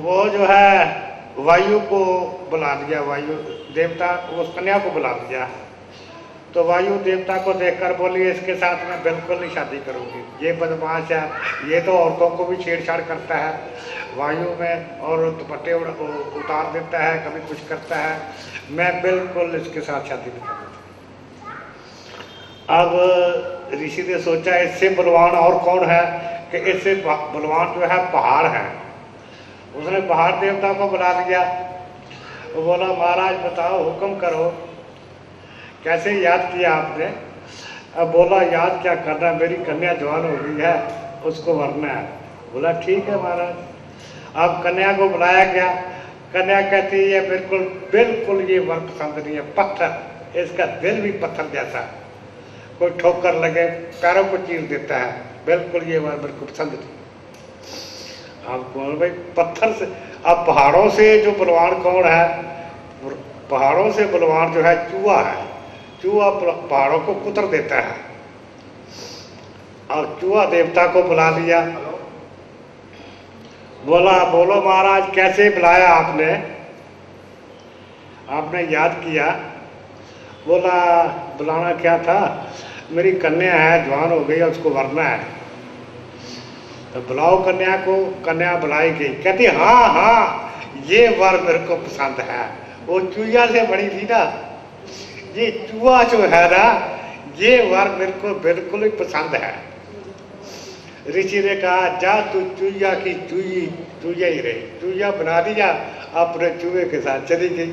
वो जो है वायु को बुला लिया, वायु देवता उस कन्या को बुला लिया। तो वायु देवता को देखकर बोली इसके साथ मैं बिल्कुल नहीं शादी करूंगी, ये बदमाश है, ये तो औरतों को भी छेड़छाड़ करता है वायु में, और दुपट्टे उतार देता है, कभी कुछ करता है, मैं बिल्कुल इसके साथ शादी नहीं करूँगी। अब ऋषि ने सोचा इससे बलवान और कौन है कि इससे बलवान जो है पहाड़ है। उसने पहाड़ देवता को बुला लिया। वो बोला महाराज बताओ, हुक्म करो, कैसे याद किया आपने? अब बोला याद क्या करना, मेरी कन्या जवान हो गई है, उसको वरना है। बोला ठीक है महाराज। अब कन्या को बुलाया गया। कन्या कहती है बिल्कुल बिल्कुल ये वर पसंद नहीं है, पत्थर, इसका दिल भी पत्थर जैसा, कोई ठोकर लगे पैरों को चीर देता है, बिल्कुल ये वर बिल्कुल पसंद नहीं। अब कौन भाई पत्थर से, अब पहाड़ों से जो बलवान कौन है? पहाड़ों से बलवान जो है चूहा है। चूहा पहाड़ों को कुतर देता है। और चूहा देवता को बुला लिया। बोला बोलो महाराज कैसे बुलाया आपने? आपने याद किया? बोला बुलाना क्या था, मेरी कन्या है, जवान हो गई, उसको वरना है। तो बुलाओ कन्या को। कन्या बुलाई गई। कहती हाँ हाँ ये वर मेरे को पसंद है। वो चूहा से बनी थी ना, ये चूहा जो है ना, ये वर मेरे को बिल्कुल ही पसंद है। ऋषि ने कहा जा तू चूहा की चूहा ही रही, चूहा बना दिया, अपने चूहे के साथ चली गई।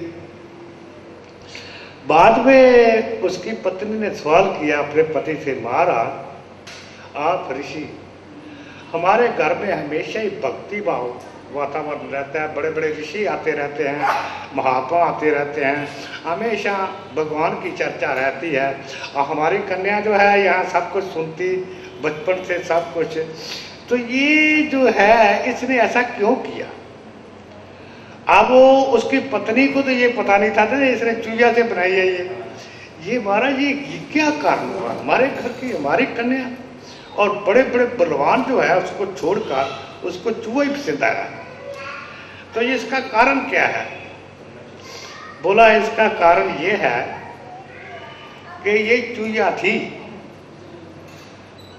बाद में उसकी पत्नी ने सवाल किया अपने पति से, महाराज आप ऋषि, हमारे घर में हमेशा ही भक्ति भाव वातावरण रहता है, बड़े बड़े ऋषि आते रहते हैं, महात्मा आते रहते हैं, हमेशा भगवान की चर्चा रहती है, और हमारी कन्या जो है यहाँ सब कुछ सुनती बचपन से सब कुछ, तो ये जो है इसने ऐसा क्यों किया? अब वो उसकी पत्नी को तो ये पता नहीं था ना इसने चूहा से बनाई है ये महाराज ये क्या कारण हुआ? हमारे घर की हमारी कन्या और बड़े बड़े बलवान जो है उसको छोड़कर उसको चूहा ही पसंद आया, तो इसका कारण क्या है? बोला इसका कारण ये है कि ये चूहा थी,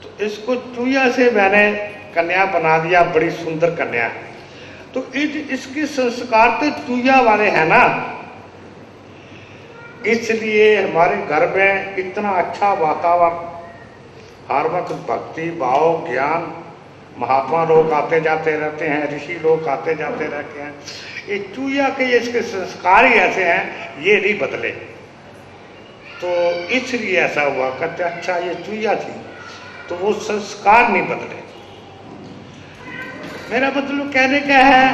तो इसको चूहा से मैंने कन्या बना दिया, बड़ी सुंदर कन्या, तो इसके संस्कार तो चूहा वाले हैं ना, इसलिए हमारे घर में इतना अच्छा वातावरण, हर वक्त भक्ति भाव ज्ञान, महात्मा लोग आते जाते रहते हैं, ऋषि लोग आते जाते रहते हैं, ये चूहा के इसके संस्कार ही ऐसे हैं, ये नहीं बदले, तो इसलिए ऐसा हुआ। कहते अच्छा ये चूहा थी तो वो संस्कार नहीं बदले। मेरा मतलब कहने का है,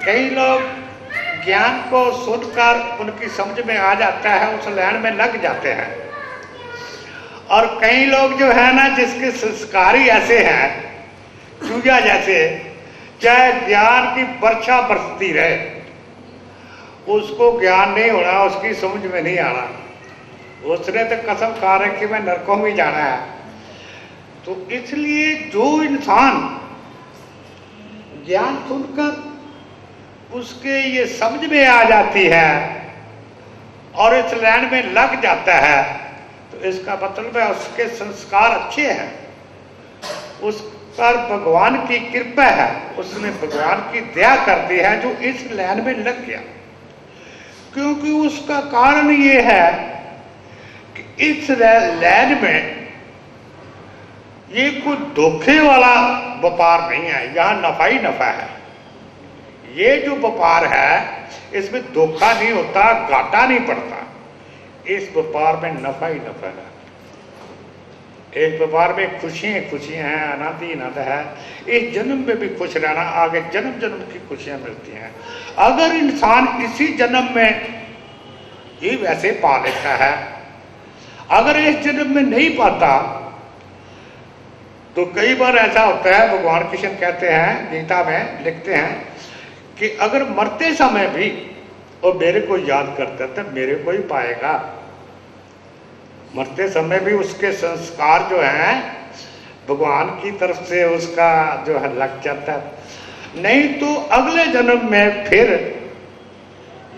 कई लोग ज्ञान को सुनकर उनकी समझ में आ जाता है, उस लाइन में लग जाते हैं, और कई लोग जो है ना जिसके संस्कार ही ऐसे हैं चूहा जैसे, चाहे ज्ञान की वर्षा बरसती रहे उसको ज्ञान नहीं होना, उसकी समझ में नहीं आना, उसने तो कसम खा रखी मैं नरकों में जाना है। तो इसलिए जो इंसान ज्ञान सुनकर उसके ये समझ में आ जाती है और इस लाइन में लग जाता है, तो इसका मतलब है उसके संस्कार अच्छे हैं, उस पर भगवान की कृपा है, उसने भगवान की दया कर दी है जो इस लाइन में लग गया। क्योंकि उसका कारण ये है कि इस लाइन में ये कोई धोखे वाला व्यापार नहीं है, यहाँ नफा ही नफा है। ये जो व्यापार है इसमें धोखा नहीं होता, घाटा नहीं पड़ता, इस व्यापार में नफा ही नफा है। एक व्यापार में खुशियां खुशियां हैं, आनंद ही आनंद है, इस जन्म में भी खुश रहना, आगे जन्म जन्म की खुशियां मिलती हैं। अगर इंसान इसी जन्म में ये वैसे पा लेता है, अगर इस जन्म में नहीं पाता तो कई बार ऐसा होता है, भगवान कृष्ण कहते हैं, गीता में लिखते हैं कि अगर मरते समय भी वो मेरे को याद करता है तो मेरे को ही पाएगा। मरते समय भी उसके संस्कार जो हैं भगवान की तरफ से उसका जो है लग जाता है। नहीं तो अगले जन्म में फिर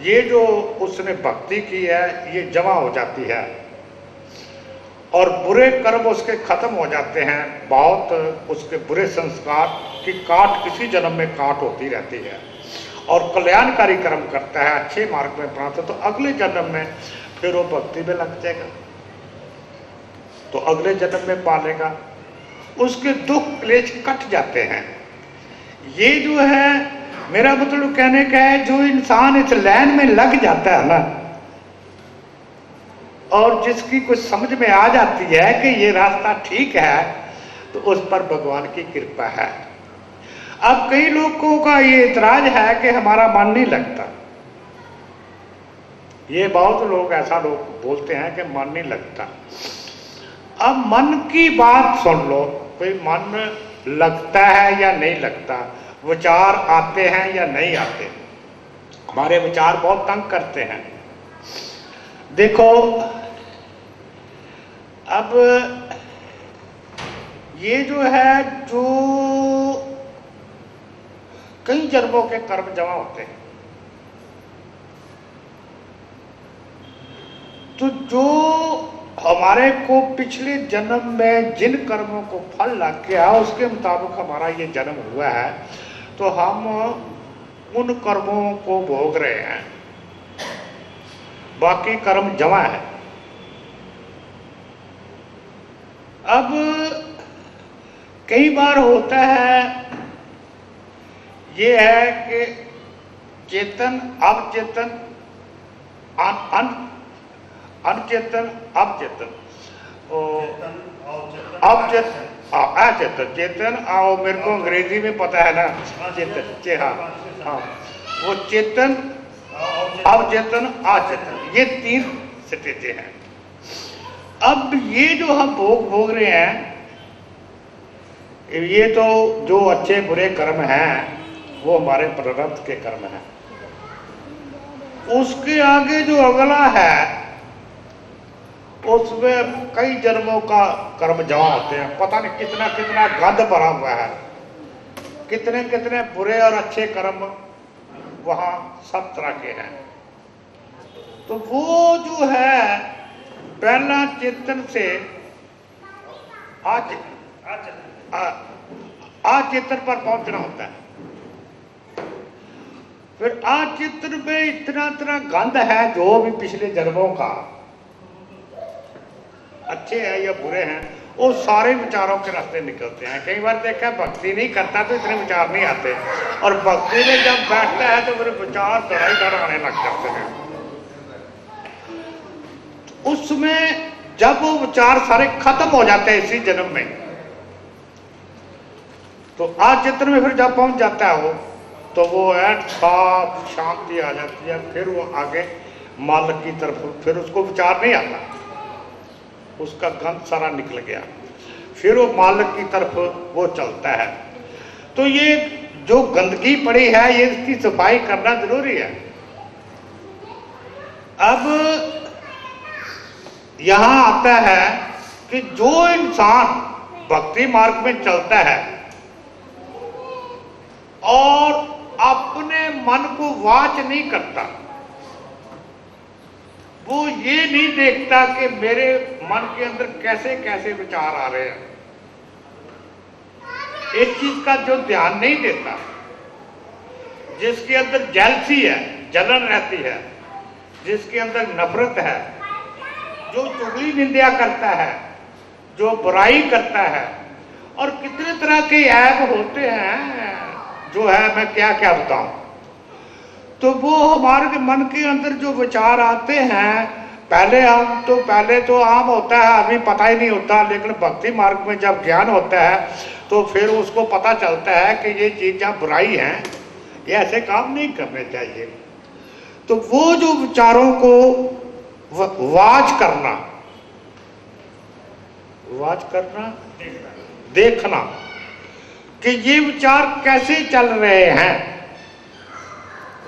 ये जो उसने भक्ति की है ये जमा हो जाती है और बुरे कर्म उसके खत्म हो जाते हैं। बहुत उसके बुरे संस्कार की काट किसी जन्म में काट होती रहती है और कल्याणकारी कर्म करता है, अच्छे मार्ग में पहुंचता, तो अगले जन्म में फिर वो भक्ति में लग जाएगा, तो अगले जन्म में पालेगा, उसके दुख क्लेश कट जाते हैं। ये जो है मेरा मतलब कहने का है, जो इंसान इस लाइन में लग जाता है ना और जिसकी कुछ समझ में आ जाती है कि ये रास्ता ठीक है, तो उस पर भगवान की कृपा है। अब कई लोगों का ये इतराज है कि हमारा मन नहीं लगता। ये बहुत लोग ऐसा लोग बोलते हैं कि मन नहीं लगता। अब मन की बात सुन लो, कोई मन लगता है या नहीं लगता, विचार आते हैं या नहीं आते। हमारे विचार बहुत तंग करते हैं। देखो अब ये जो है, जो कई जन्मों के कर्म जमा होते हैं, तो जो हमारे को पिछले जन्म में जिन कर्मों को फल लग गया उसके मुताबिक हमारा ये जन्म हुआ है, तो हम उन कर्मों को भोग रहे हैं, बाकी कर्म जमा है। अब कई बार होता है ये है कि चेतन अवचेतन अनचेतन अवचेतन अवचेतन अचेतन चेतन और मेरे को अंग्रेजी में पता है ना, चेतन हाँ वो चेतन अवचेतन अचेतन, ये 3 स्टेज हैं। अब ये जो हम भोग रहे हैं, ये तो जो अच्छे बुरे कर्म हैं वो हमारे प्रारब्ध के कर्म हैं। उसके आगे जो अगला है उसमें कई जन्मों का कर्म जमा होते हैं। पता नहीं कितना कितना गंद भरा हुआ है, कितने कितने बुरे और अच्छे कर्म वहां सब तरह के हैं। तो वो जो है पहला चेतन से आचेतन पर पहुंचना होता है। फिर आचेतन में इतना इतना गंध है जो भी पिछले जन्मों का, अच्छे हैं या बुरे हैं, वो सारे विचारों के रास्ते निकलते हैं। कई बार देखा भक्ति नहीं करता तो इतने विचार नहीं आते, और भक्ति में जब बैठता है तो मेरे विचार दौड़ाई दौड़ आने लग जाते हैं। उसमें जब वो विचार सारे खत्म हो जाते हैं इसी जन्म में, तो आचेतन में फिर जब पहुंच जाता है वो, तो वो है साफ शांति आ जाती है। फिर वो आगे मालिक की तरफ, फिर उसको विचार नहीं आता, उसका गंध सारा निकल गया, फिर वो मालिक की तरफ वो चलता है। तो ये जो गंदगी पड़ी है ये इसकी सफाई करना जरूरी है। अब यहां आता है कि जो इंसान भक्ति मार्ग में चलता है और अपने मन को वाच नहीं करता, वो ये नहीं देखता कि मेरे मन के अंदर कैसे कैसे विचार आ रहे हैं, इस चीज का जो ध्यान नहीं देता, जिसके अंदर जेलसी है, जलन रहती है, जिसके अंदर नफरत है, जो चुगली निंदा करता है, जो बुराई करता है, और कितने तरह के ऐप होते हैं जो है मैं क्या क्या बताऊं। तो वो हमारे मन के अंदर जो विचार आते हैं, पहले तो आम होता है, अभी पता ही नहीं होता, लेकिन भक्ति मार्ग में जब ज्ञान होता है तो फिर उसको पता चलता है कि ये चीज़ें बुराई हैं, ये ऐसे काम नहीं करने चाहिए। तो वो जो विचारों को वाच करना, देखना कि ये विचार कैसे चल रहे हैं,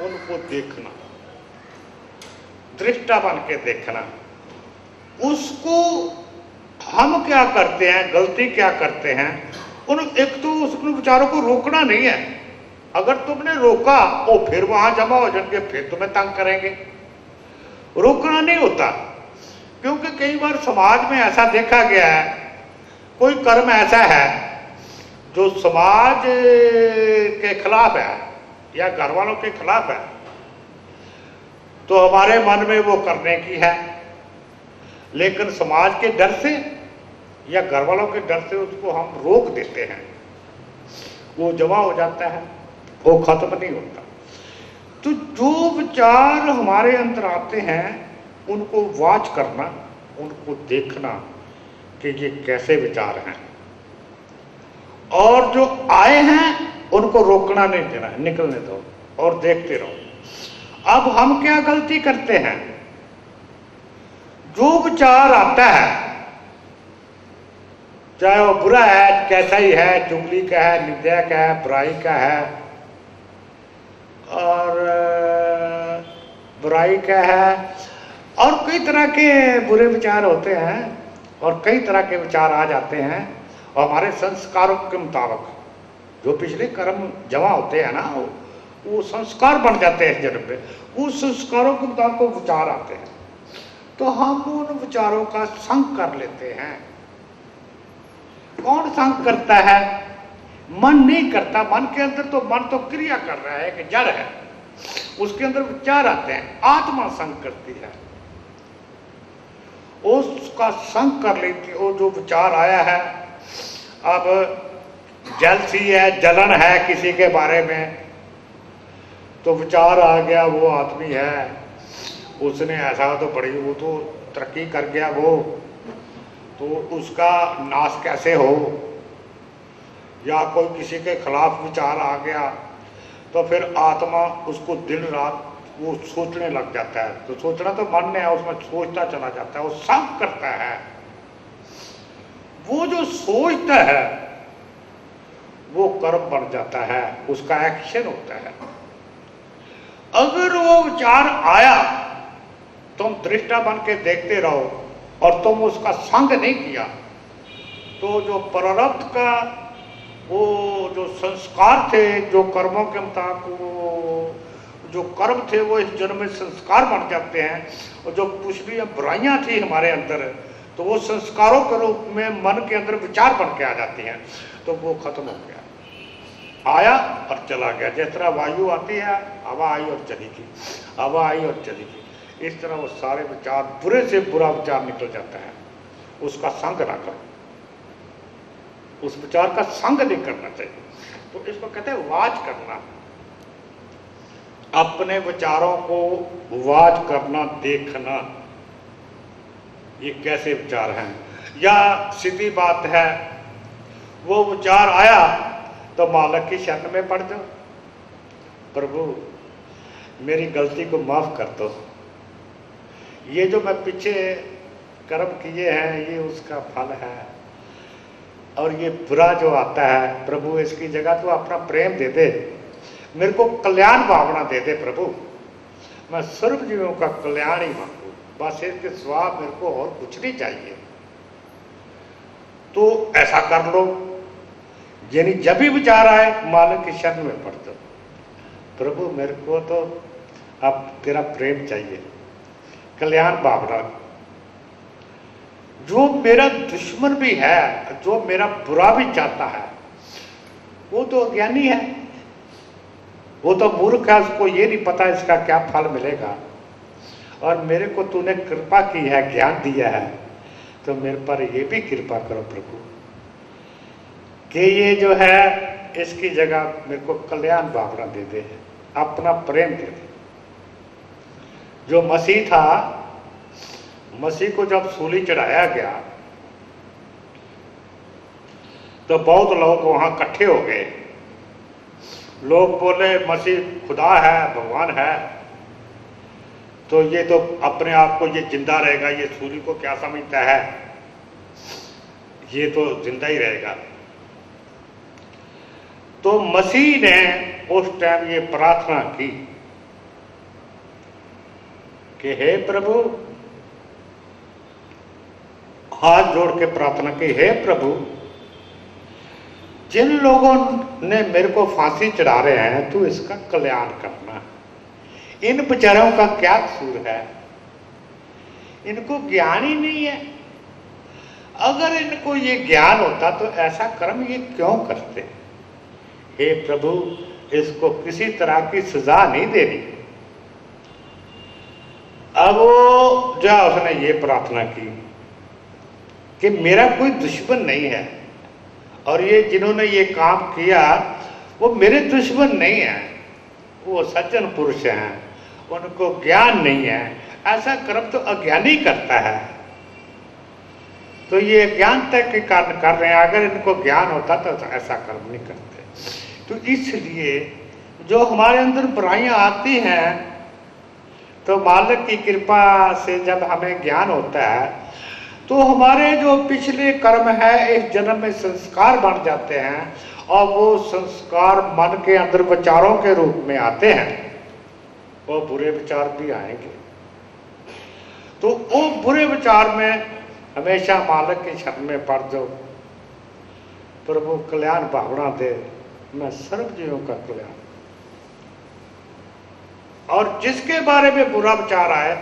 उनको देखना, दृष्टा बन के देखना। उसको हम क्या करते हैं, गलती क्या करते हैं, एक तो उन विचारों को रोकना नहीं है, अगर तुमने रोका वो फिर वहां जमा हो जाएंगे, फिर तुम्हें तंग करेंगे। रोकना नहीं होता, क्योंकि कई बार समाज में ऐसा देखा गया है, कोई कर्म ऐसा है जो समाज के खिलाफ है या घर वालों के खिलाफ है, तो हमारे मन में वो करने की है, लेकिन समाज के डर से या घर वालों के डर से उसको हम रोक देते हैं, वो जमा हो जाता है, वो खत्म नहीं होता। तो जो विचार हमारे अंदर आते हैं उनको वॉच करना, उनको देखना कि ये कैसे विचार हैं, और जो आए हैं उनको रोकना नहीं देना, निकलने दो और देखते रहो। अब हम क्या गलती करते हैं, जो विचार आता है चाहे वो बुरा है, कैसा ही है, चुगली का है, निंदा का है, बुराई का है, और बुराई का है, और कई तरह के बुरे विचार होते हैं और कई तरह के विचार आ जाते हैं, और हमारे संस्कारों के मुताबिक जो पिछले कर्म जमा होते हैं ना, वो संस्कार बन जाते हैं जन्म में, उस संस्कारों के मुताबिक वो विचार आते हैं, तो हम उन विचारों का संग कर लेते हैं। कौन संग करता है? मन नहीं करता। मन के अंदर तो मन तो क्रिया कर रहा है कि जड़ है, उसके अंदर विचार आते हैं, आत्मा संग करती है, उसका संग कर लेती है। वो जो विचार आया है, अब जलसी है, जलन है किसी के बारे में, तो विचार आ गया वो आदमी है, उसने ऐसा तो बड़ी, वो तो तरक्की कर गया वो, तो उसका नाश कैसे हो, या कोई किसी के खिलाफ विचार आ गया, तो फिर आत्मा उसको दिन रात वो सोचने लग जाता है। तो सोचना तो मन ने है, उसमें सोचता चला जाता है, वो सब करता है। वो जो सोचता है वो कर्म बन जाता है, उसका एक्शन होता है। अगर वो विचार आया, तुम दृष्टा बन के देखते रहो और तुम उसका संग नहीं किया, तो जो प्रारब्ध का वो जो संस्कार थे, जो कर्मों के मुताबिक वो जो कर्म थे, वो इस जन्म में संस्कार बन जाते हैं, और जो पिछली बुराइयां थी हमारे अंदर, तो वो संस्कारों के रूप में मन के अंदर विचार बन के आ जाती हैं, तो वो खत्म हो गया, आया और चला गया। जिस तरह वायु आती है, हवा आई और चली गई, हवा आई और चली गई, इस तरह वो सारे विचार, बुरे से बुरा विचार निकल जाता है। उसका संग ना करो, उस विचार का संग नहीं करना चाहिए। तो इसको कहते हैं वाच करना, अपने विचारों को वाच करना, देखना, ये कैसे विचार हैं। या सीधी बात है, वो विचार आया तो मालिक की शरण में पड़ जाओ, प्रभु मेरी गलती को माफ कर दो, ये जो मैं पीछे कर्म किए हैं ये उसका फल है, और ये बुरा जो आता है प्रभु इसकी जगह तो अपना प्रेम दे दे, मेरे को कल्याण भावना दे दे प्रभु, मैं सर्व जीवों का कल्याण ही मांगू, बस इसके सिवा मेरे को और कुछ नहीं चाहिए। तो ऐसा कर लो, यानी जब भी विचार आए मालिक की शरण में पड़ दो, प्रभु मेरे को तो अब तेरा प्रेम चाहिए, कल्याण भावना। जो मेरा दुश्मन भी है, जो मेरा बुरा भी चाहता है, वो तो अज्ञानी है, वो तो मूर्ख है, उसको ये नहीं पता इसका क्या फल मिलेगा, और मेरे को तूने कृपा की है, ज्ञान दिया है, तो मेरे पर ये भी कृपा करो प्रभु कि ये जो है इसकी जगह मेरे को कल्याण भावना दे दे, अपना प्रेम दे दे। जो मसीह था, मसीह को जब सूली चढ़ाया गया तो बहुत लोग वहां इकट्ठे हो गए, लोग बोले मसीह खुदा है, भगवान है, तो ये तो अपने आप को ये जिंदा रहेगा, ये सूली को क्या समझता है, ये तो जिंदा ही रहेगा। तो मसीह ने उस टाइम ये प्रार्थना की कि हे प्रभु, हाथ जोड़ के प्रार्थना की, हे प्रभु जिन लोगों ने मेरे को फांसी चढ़ा रहे हैं, तू इसका कल्याण करना। इन बेचारों का क्या कसूर है? इनको ज्ञान ही नहीं है। अगर इनको ये ज्ञान होता तो ऐसा कर्म ये क्यों करते? हे प्रभु, इसको किसी तरह की सजा नहीं देनी। अब वो जो उसने ये प्रार्थना की कि मेरा कोई दुश्मन नहीं है, और ये जिन्होंने ये काम किया वो मेरे दुश्मन नहीं है, वो सज्जन पुरुष हैं, उनको ज्ञान नहीं है। ऐसा कर्म तो अज्ञानी करता है। तो ये अज्ञानता के कारण कर रहे हैं। अगर इनको ज्ञान होता तो ऐसा कर्म नहीं करते। तो इसलिए जो हमारे अंदर बुराइयां आती हैं, तो मालिक की कृपा से जब हमें ज्ञान होता है तो हमारे जो पिछले कर्म है इस जन्म में संस्कार बन जाते हैं, और वो संस्कार मन के अंदर विचारों के रूप में आते हैं। वो बुरे विचार भी आएंगे, तो वो बुरे विचार में हमेशा मालिक की शरण में पड़ जाओ। प्रभु कल्याण भावना दे, मैं सर्व जीवों का कल्याण। और जिसके बारे में बुरा विचार आए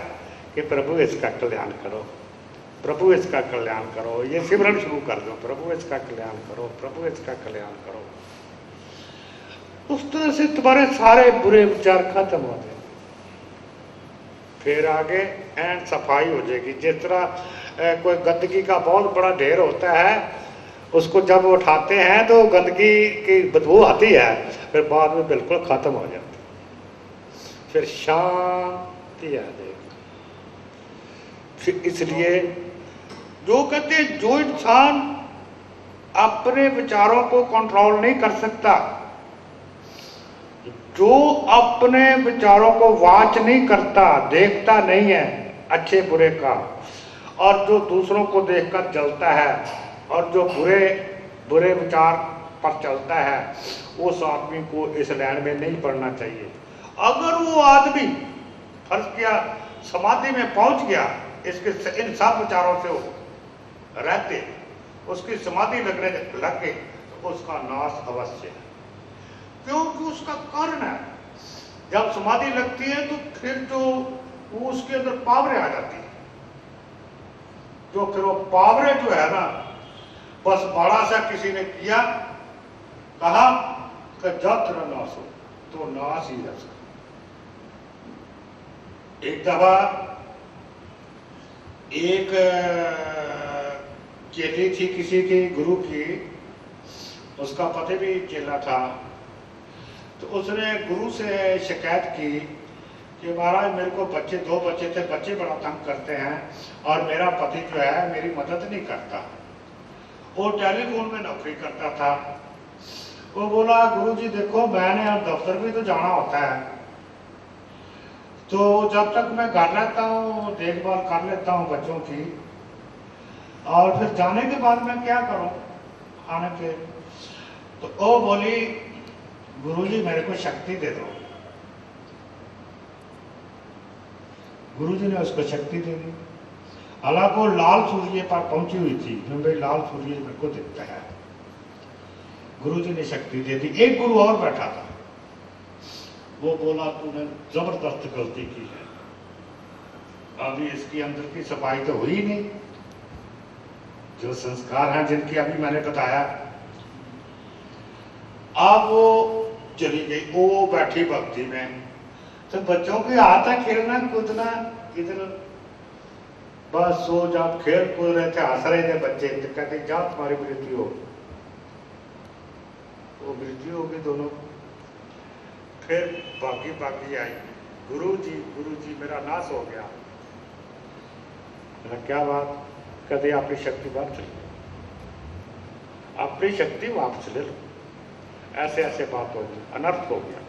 कि प्रभु इसका कल्याण करो, प्रभु इसका कल्याण करो, ये सिमरन शुरू कर दो, प्रभु इसका कल्याण करो, प्रभु इसका कल्याण करो। उस तरह से तुम्हारे सारे बुरे विचार खत्म हो जाए। फिर आगे एंड सफाई हो जाएगी। जिस तरह कोई गंदगी का बहुत बड़ा ढेर होता है, उसको जब उठाते हैं तो गंदगी की बदबू आती है, फिर बाद में बिल्कुल खत्म हो जाती है, फिर शांति आ जाएगी। फिर इसलिए जो कहते हैं, जो इंसान अपने विचारों को कंट्रोल नहीं कर सकता, जो अपने विचारों को वाच नहीं करता, देखता नहीं है अच्छे बुरे का, और जो दूसरों को देखकर जलता है और जो बुरे विचार पर चलता है, उस आदमी को इस लाइन में नहीं पढ़ना चाहिए। अगर वो आदमी फर्ज किया समाधि में पहुंच गया, इसके इन सब विचारों से रहते, उसकी समाधि लगने लग गई, तो उसका नाश अवश्य है। क्योंकि उसका कारण है, जब समाधि लगती है तो फिर जो वो उसके अंदर पावरे आ जाती है, जो फिर वो पावरे जो है ना, बस बड़ा सा किसी ने किया, कहा कि जब तेरा नाश हो तो नाश ही है। एक दफा एक चेली थी किसी की, गुरु की, उसका पति भी चेला था। तो उसने गुरु से शिकायत की कि महाराज मेरे को बच्चे, 2 बच्चे थे, बच्चे बड़ा तंग करते हैं और मेरा पति जो है मेरी मदद नहीं करता। वो टेलीफोन में नौकरी करता था। वो बोला गुरु जी देखो, मैंने अब दफ्तर भी तो जाना होता है, तो जब तक मैं घर रहता हूँ देखभाल कर लेता हूँ बच्चों की, और फिर जाने के बाद मैं क्या करूँ आने के। तो वो बोली गुरुजी मेरे को शक्ति दे दो। गुरुजी ने उसको शक्ति दे दी। हालांकि वो लाल सूर्य पर पहुंची हुई थी, भाई लाल सूर्य मेरे को दिखता है। गुरुजी ने शक्ति दे दी। एक गुरु और बैठा था, वो बोला तूने जबरदस्त गलती की है, अभी इसकी अंदर की सफाई तो हुई नहीं। जो संस्कार हैं जिनकी अभी मैंने बताया, अब वो चली गई, वो बैठी भक्ति में। तो बच्चों के हाथ है खेलना कूदना, इधर बस सो जब खेल कूद रहे थे, हंस रहे थे बच्चे, तो कहते जा तुम्हारी मृत्यु हो। वो मृत्यु हो गई दोनों। फिर बाकी आई, गुरु जी मेरा नाश हो गया। मेरा क्या बात? कहते अपनी शक्ति वापस ले, अपनी शक्ति वापस ले लो। ऐसे ऐसे बात हो गई, अनर्थ हो गया,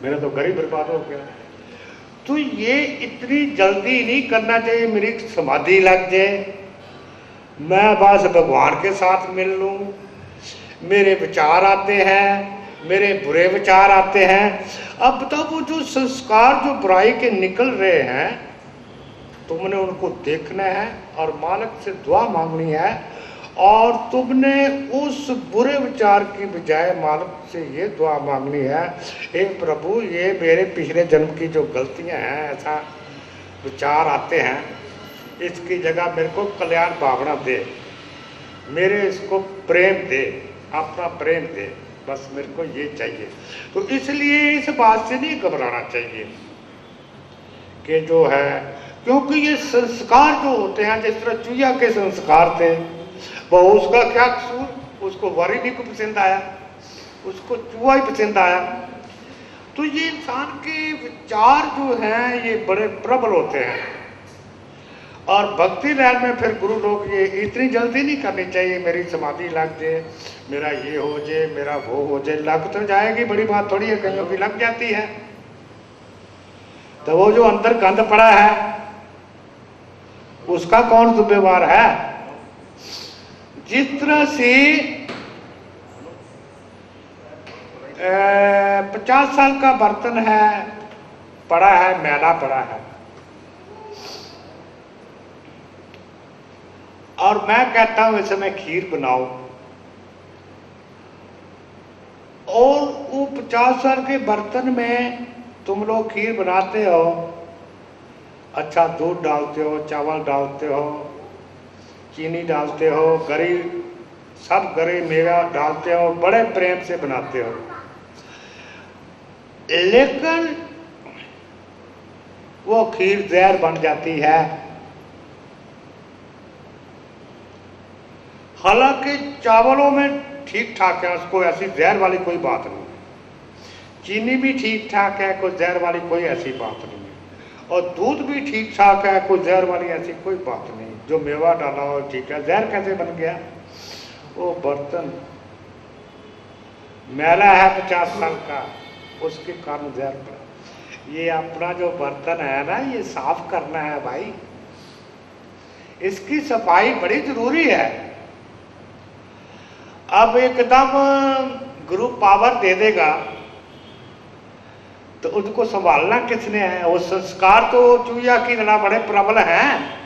मेरा तो गरीब बर्बाद हो गया। तो ये इतनी जल्दी नहीं करना चाहिए मेरी समाधि लग जाए, मैं बस भगवान के साथ मिल लूं। मेरे विचार आते हैं, मेरे बुरे विचार आते हैं। अब बताओ वो जो संस्कार जो बुराई के निकल रहे हैं, तुमने उनको देखना है और मालिक से दुआ मांगनी है, और तुमने उस बुरे विचार की बजाय मालिक से ये दुआ मांगनी है, हे प्रभु ये मेरे पिछले जन्म की जो गलतियां हैं, ऐसा विचार आते हैं, इसकी जगह मेरे को कल्याण भावना दे, मेरे इसको प्रेम दे, अपना प्रेम दे, बस मेरे को ये चाहिए। तो इसलिए इस बात से नहीं घबराना चाहिए कि जो है, क्योंकि ये संस्कार जो होते हैं, जिस तरह चूया के संस्कार थे, वो उसका क्या कसूर, उसको वारी नहीं को पसंद आया, उसको चूहा ही पसंद आया। तो ये इंसान के विचार जो हैं ये बड़े प्रबल होते हैं। और भक्ति लाइन में फिर गुरु लोग ये इतनी जल्दी नहीं करनी चाहिए, मेरी समाधि लग जाए, मेरा ये हो जाए, मेरा वो हो जाए। लग तो जाएगी, बड़ी बात थोड़ी है, कईयों की लग जाती है। तो वो जो अंदर गंद पड़ा है उसका कौन जिम्मेवार है? जिस तरह से 50 साल का बर्तन है, पड़ा है, मैला पड़ा है, और मैं कहता हूं इसमें खीर बनाओ, और वो 50 साल के बर्तन में तुम लोग खीर बनाते हो, अच्छा दूध डालते हो, चावल डालते हो, चीनी डालते हो, गरी, सब गरी मेवा डालते हो, बड़े प्रेम से बनाते हो, लेकिन वो खीर जहर बन जाती है। हालांकि चावलों में ठीक ठाक है, उसको ऐसी जहर वाली कोई बात नहीं, चीनी भी ठीक ठाक है, कोई जहर वाली कोई ऐसी बात नहीं है, और दूध भी ठीक ठाक है, कोई जहर वाली ऐसी कोई बात नहीं। जो मेवा डाला हो ठीक है, जहर कैसे बन गया? वो बर्तन मैला है 50 साल का, उसके कारण जहर पड़ा। ये अपना जो बर्तन है ना, ये साफ करना है भाई, इसकी सफाई बड़ी जरूरी है। अब एकदम गुरु पावर दे देगा तो उसको संभालना किसने है? वो संस्कार तो चूया की तरह बड़े प्रबल हैं,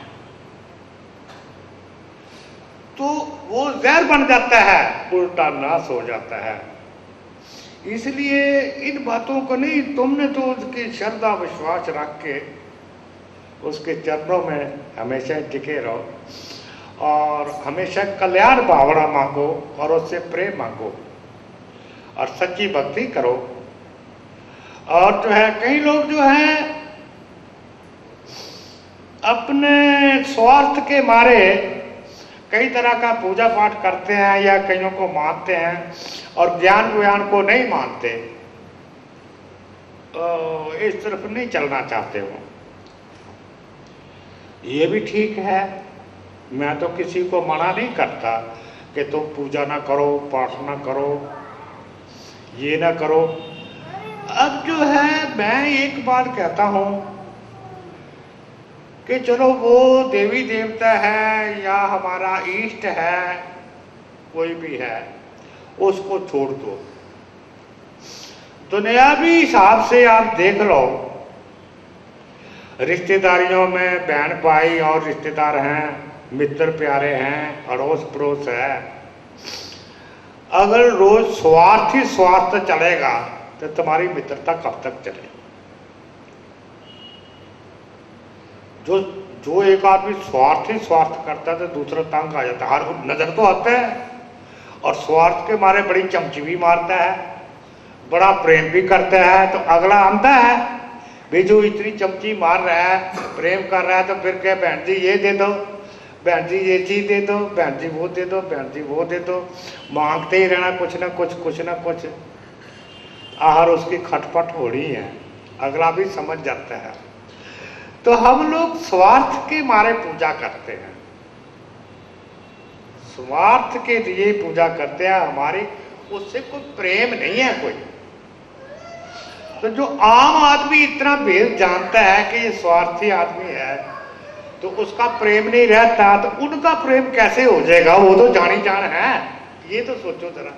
तो वो जहर बन जाता है, उल्टा नाश हो जाता है। इसलिए इन बातों को नहीं, तुमने तो उसकी श्रद्धा विश्वास रख के उसके चरणों में हमेशा टिके रहो, और हमेशा कल्याण भावना मांगो, और उससे प्रेम मांगो, और सच्ची भक्ति करो। और जो है, कई लोग जो है अपने स्वार्थ के मारे कई तरह का पूजा पाठ करते हैं, या कईयों को मानते हैं और ज्ञान व्यान को नहीं मानते, तो इस तरफ नहीं चलना चाहते हो। ये भी ठीक है, मैं तो किसी को मना नहीं करता कि तुम पूजा ना करो, पाठ ना करो, ये ना करो। अब जो है, मैं एक बात कहता हूं कि चलो वो देवी देवता है या हमारा इष्ट है, कोई भी है, उसको छोड़ दो। दुनियावी हिसाब से आप देख लो, रिश्तेदारियों में बहन भाई और रिश्तेदार हैं, मित्र प्यारे हैं, अड़ोस पड़ोस है, अगर रोज स्वार्थ ही स्वार्थ चलेगा तो तुम्हारी मित्रता कब तक चलेगी? जो एक आदमी स्वार्थ ही स्वार्थ करता है तो दूसरा तंग आ जाता है, हर नजर तो आता है, और स्वार्थ के मारे बड़ी चमची भी मारता है, बड़ा प्रेम भी करता है, तो अगला आंता है भी जो इतनी चमची मार रहा है, प्रेम कर रहा है, तो फिर क्या, बहन जी ये दे दो, बहन जी ये चीज दे दो, बहन जी वो दे दो, बहन जी वो दे दो, मांगते ही रहना कुछ ना कुछ, कुछ ना कुछ। आहार उसकी खटपट हो रही है, अगला भी समझ जाता है। तो हम लोग स्वार्थ के मारे पूजा करते हैं, स्वार्थ के लिए पूजा करते हैं, हमारी उससे कोई प्रेम नहीं है कोई। तो जो आम आदमी इतना भेद जानता है कि ये स्वार्थी आदमी है, तो उसका प्रेम नहीं रहता, तो उनका प्रेम कैसे हो जाएगा? वो तो जानी जान है। ये तो सोचो जरा,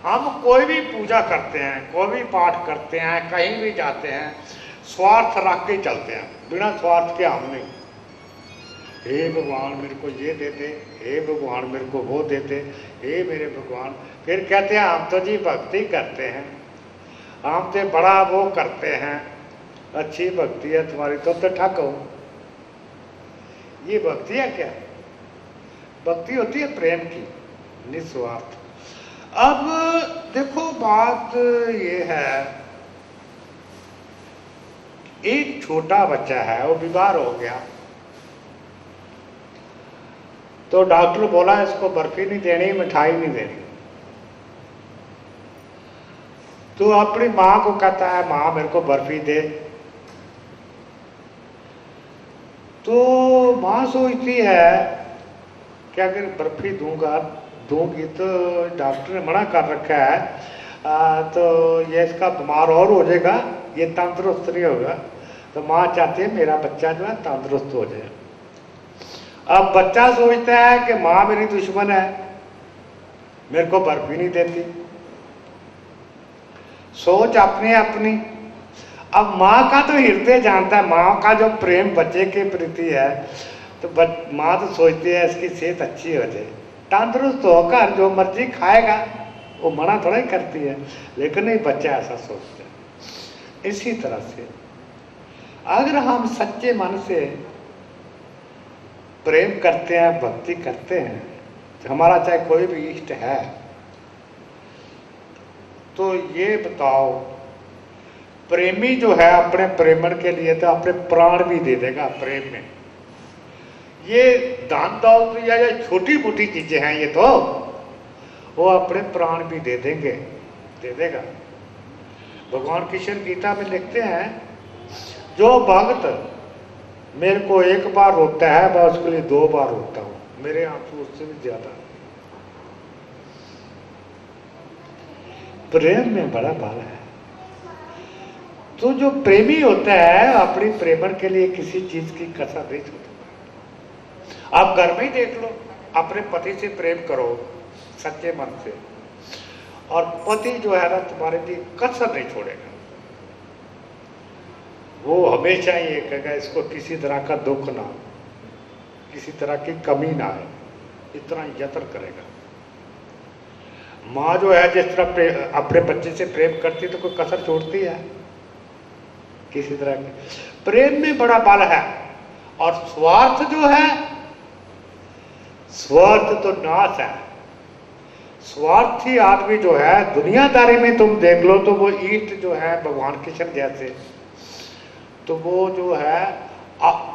हम कोई भी पूजा करते हैं, कोई भी पाठ करते हैं, कहीं भी जाते हैं, स्वार्थ रख के चलते हैं, बिना स्वार्थ के हम नहीं। हे भगवान मेरे को ये दे दे, हे भगवान मेरे को वो दे दे, हे मेरे भगवान। फिर कहते हैं हम तो जी भक्ति करते हैं, हम तो बड़ा वो करते हैं, अच्छी भक्ति है तुम्हारी, तो ठक हो। ये भक्ति है क्या? भक्ति होती है प्रेम की, निस्वार्थ। अब देखो बात ये है, एक छोटा बच्चा है, वो बीमार हो गया, तो डॉक्टर बोला इसको बर्फी नहीं देनी, मिठाई नहीं देनी। तो अपनी माँ को कहता है माँ मेरे को बर्फी दे। तो माँ सोचती है कि अगर बर्फी दूंगी तो डॉक्टर ने मना कर रखा है तो ये इसका बीमार और हो जाएगा, ये तंदुरुस्त नहीं होगा। तो माँ चाहती है मेरा बच्चा जो है तंदुरुस्त हो जाए। अब बच्चा सोचता है कि माँ मेरी दुश्मन है, मेरे को बर्फी नहीं देती, सोच अपनी अपनी। अब माँ का तो हृदय जानता है, माँ का जो प्रेम बच्चे के प्रति है, तो माँ तो सोचती है इसकी सेहत अच्छी हो जाए, तंदुरुस्त होकर जो मर्जी खाएगा, वो मना थोड़ा ही करती है। लेकिन नहीं, बच्चा ऐसा सोचता है। इसी तरह से अगर हम सच्चे मन से प्रेम करते हैं, भक्ति करते हैं, हमारा चाहे कोई भी इष्ट है, तो ये बताओ प्रेमी जो है अपने प्रेमण के लिए तो अपने प्राण भी दे देगा प्रेम में। ये दान दौलत या छोटी मोटी चीजें हैं, ये तो वो अपने प्राण भी दे देंगे, दे देगा। भगवान कृष्ण गीता में लिखते हैं जो भक्त मेरे को एक बार रोता है मैं उसके लिए 2 बार रोता हूं, मेरे आंसू उससे भी ज्यादा। प्रेम में बड़ा बल है। तो जो प्रेमी होता है अपनी प्रेमण के लिए किसी चीज की कसर नहीं छोड़ता। आप घर में ही देख लो, अपने पति से प्रेम करो सच्चे मन से, और पति जो है ना तुम्हारे लिए कसर नहीं छोड़ेगा। वो हमेशा ये कहेगा इसको किसी तरह का दुख ना हो, किसी तरह की कमी ना आए, इतना यत्न करेगा। माँ जो है जिस तरह अपने बच्चे से प्रेम करती है तो कोई कसर छोड़ती है किसी तरह की। प्रेम में बड़ा बल है। और स्वार्थ जो है, स्वार्थ तो नाश है। स्वार्थी आदमी जो है दुनियादारी में तुम देख लो तो वो ईट जो है भगवान कृष्ण जैसे, तो वो जो है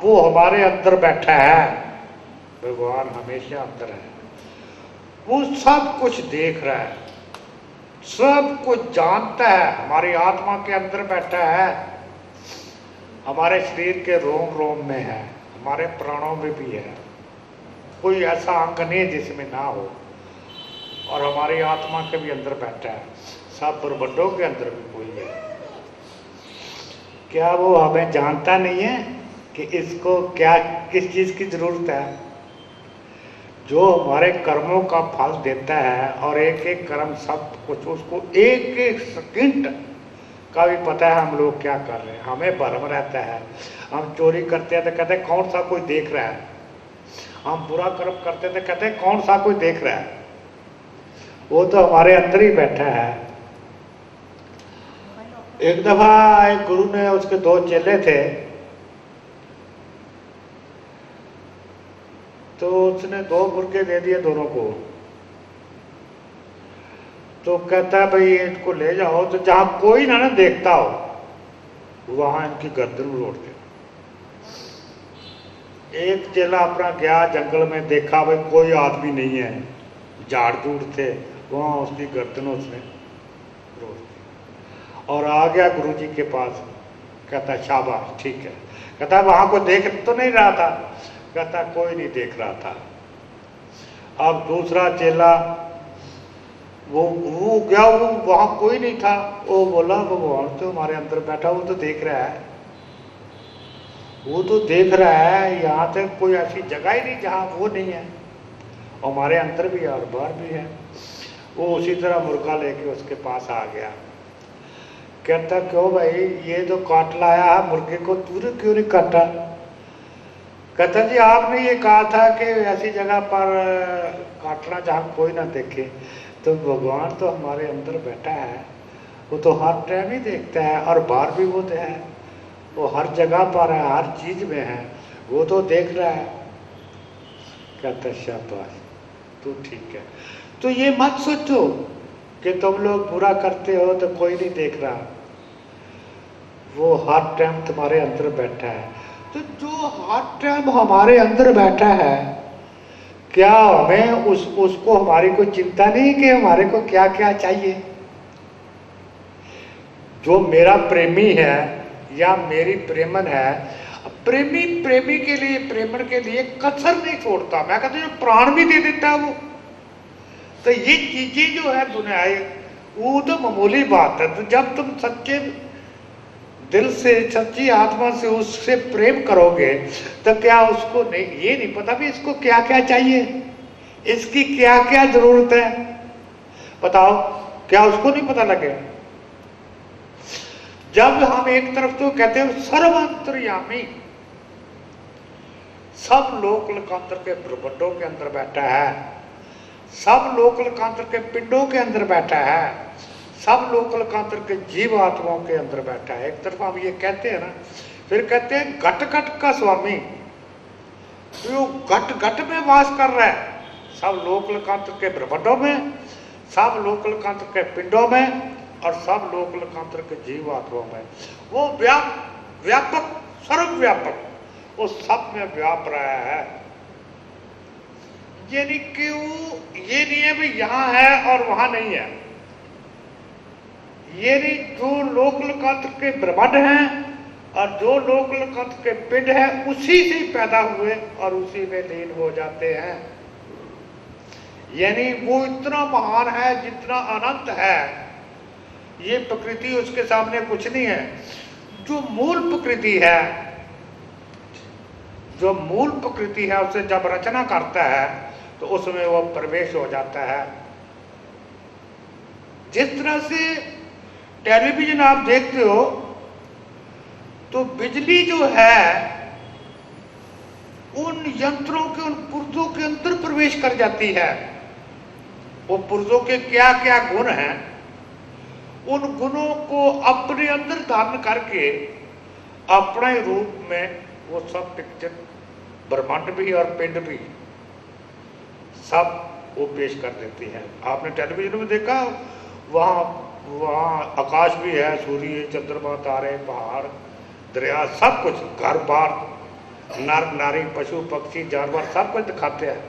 वो हमारे अंदर बैठा है, भगवान हमेशा अंदर है, वो सब कुछ देख रहा है, सब कुछ जानता है, हमारी आत्मा के अंदर बैठा है, हमारे शरीर के रोम रोम में है, हमारे प्राणों में भी है, कोई ऐसा अंग नहीं जिसमें ना हो, और हमारी आत्मा के भी अंदर बैठा है, सब ब्रह्मांडों के अंदर भी कोई है। क्या वो हमें जानता नहीं है कि इसको क्या किस चीज की जरूरत है? जो हमारे कर्मों का फल देता है, और एक एक कर्म सब कुछ, उसको एक एक सेकंड का भी पता है हम लोग क्या कर रहे हैं। हमें भ्रम रहता है, हम चोरी करते हैं तो कहते हैं कौन सा कोई देख रहा है, हम बुरा कर्म करते हैं तो कहते हैं कौन सा कोई देख रहा है, वो तो हमारे अंदर ही बैठा है। एक दफा एक गुरु ने, उसके 2 चेले थे, तो उसने 2 मुर्गे दे दिए दोनों को। तो कहता है भाई इनको ले जाओ तो जहां कोई ना देखता हो वहां इनकी गर्दन उड़ोड़ दे। एक चेला अपना गया जंगल में, देखा भाई कोई आदमी नहीं है, झाड़ झूड़ थे, वहां उसकी गर्दन उसने उड़ोड़ दी और आ गया गुरु जी के पास। कहता शाबाश ठीक है। कहता वहां को देख तो नहीं रहा था? कहता कोई नहीं देख रहा था। अब दूसरा चेला वो गया, वो वहां कोई नहीं था, वो बोला भगवान तो हमारे अंदर बैठा, वो तो देख रहा है, वो तो देख रहा है, यहाँ तक कोई ऐसी जगह ही नहीं जहाँ वो नहीं है, हमारे अंदर भी है और बाहर भी है। वो उसी तरह मुर्गा लेके उसके पास आ गया। कहता क्यों भाई ये तो काट लाया है मुर्गे को, तूने क्यों नहीं काटा? कहता जी आपने ये कहा था कि ऐसी जगह पर काटना जहाँ कोई ना देखे, तो भगवान तो हमारे अंदर बैठा है, वो तो हर टाइम ही देखता है और बाहर भी वो तो है, वो हर जगह पर है, हर चीज में है, वो तो देख रहा है। कहता शाबाश तू ठीक है। तो ये मत सोचो कि तुम लोग बुरा करते हो तो कोई नहीं देख रहा, वो हर टाइम तुम्हारे अंदर बैठा है। तो जो हर टाइम हमारे अंदर बैठा है, क्या हमें उसको हमारी कोई चिंता नहीं कि हमारे को क्या क्या चाहिए? जो मेरा प्रेमी है या मेरी प्रेमन है, प्रेमी प्रेमी के लिए, प्रेमन के लिए कसर नहीं छोड़ता। मैं कहता हूँ प्राण भी दे देता है वो। तो ये चीजें जो है दुनिया, वो तो मामूली बात है। तो जब तुम सच्चे दिल से, सच्ची आत्मा से उससे प्रेम करोगे, तो क्या उसको नहीं, ये नहीं पता भी इसको क्या क्या चाहिए, इसकी क्या क्या जरूरत है? बताओ, क्या उसको नहीं पता लगे? जब हम एक तरफ तो कहते हैं सर्वांतर्यामी, सब लोक लोकांतर के ब्रह्मांडों के अंदर बैठा है, सब लोक लोकांतर के पिंडों के अंदर बैठा है, सब लोक लोकांतर के जीव आत्माओं के अंदर बैठा है। एक तरफ हम ये कहते हैं ना, फिर कहते हैं घट घट का स्वामी, तो घट घट में वास कर रहा है, सब लोक लोकांतर के ब्रह्मांडों में, सब लोक लोकांतर के पिंडों में और सब लोक लोकांतर के जीव आत्माओं में। वो व्यापक, सर्वव्यापक, वो सब में व्याप रहा है। यानी कि वो ये नहीं है भी यहां है और वहां नहीं है। ये नहीं, जो लोक लोकांतर के ब्रह्मांड हैं और जो लोक लोकांतर के पिंड है, उसी से पैदा हुए और उसी में लीन हो जाते हैं। यानी वो इतना महान है जितना अनंत है, ये प्रकृति उसके सामने कुछ नहीं है। जो मूल प्रकृति है, जो मूल प्रकृति है, उसे जब रचना करता है तो उसमें वो प्रवेश हो जाता है। जिस तरह से टेलीविजन आप देखते हो, तो बिजली जो है उन यंत्रों के, उन पुर्जों के अंदर प्रवेश कर जाती है। वो पुर्जों के क्या क्या गुण हैं, उन गुणों को अपने अंदर धारण करके अपने रूप में वो सब पिक्चर, ब्रह्मांड भी और पिंड भी, सब वो पेश कर देती है। आपने टेलीविजन में देखा, वहाँ आकाश भी है, सूर्य, चंद्रमा, तारे, पहाड़, दरिया, सब कुछ, घर बार, नर नारी, पशु पक्षी, जानवर, सब कुछ दिखाते हैं।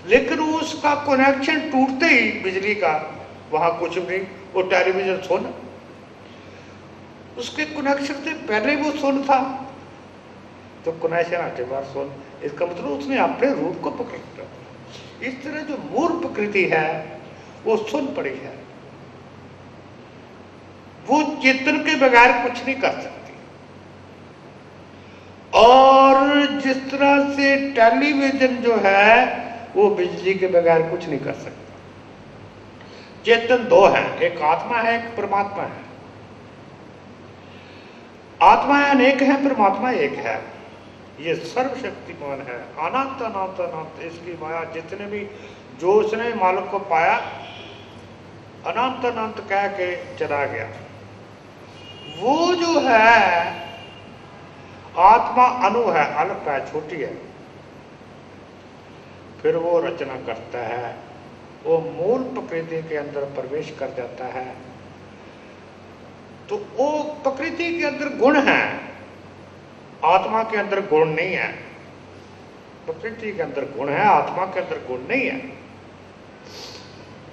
लेकिन उसका कनेक्शन टूटते ही बिजली का, वहाँ कुछ नहीं, वो टेलीविजन सुन, उसके कनेक्शन से पहले वो सुन था, तो कनेक्शन आते बार सुन, इसका मतलब उसने अपने रूप को पकड़ लिया। इस तरह जो मूल प्रकृति है वो सुन पड़ी है, वो चेतन के बगैर कुछ नहीं कर सकती। और जिस तरह से टेलीविजन जो है वो बिजली के बगैर कुछ नहीं कर सकता। चेतन दो हैं, एक आत्मा है, एक परमात्मा है। आत्मा अनेक है, परमात्मा एक है। ये सर्वशक्तिमान है, अनंत अनंत अनंत, इसकी माया जितने भी, जो उसने मालिक को पाया, अनंत अनंत कह के चला गया। वो जो है आत्मा अनु है, अल्प है, छोटी है। फिर वो रचना करता है, वो मूल प्रकृति के अंदर प्रवेश कर जाता है। तो वो प्रकृति के अंदर गुण है, आत्मा के अंदर गुण नहीं है। प्रकृति के अंदर गुण है, आत्मा के अंदर गुण नहीं है।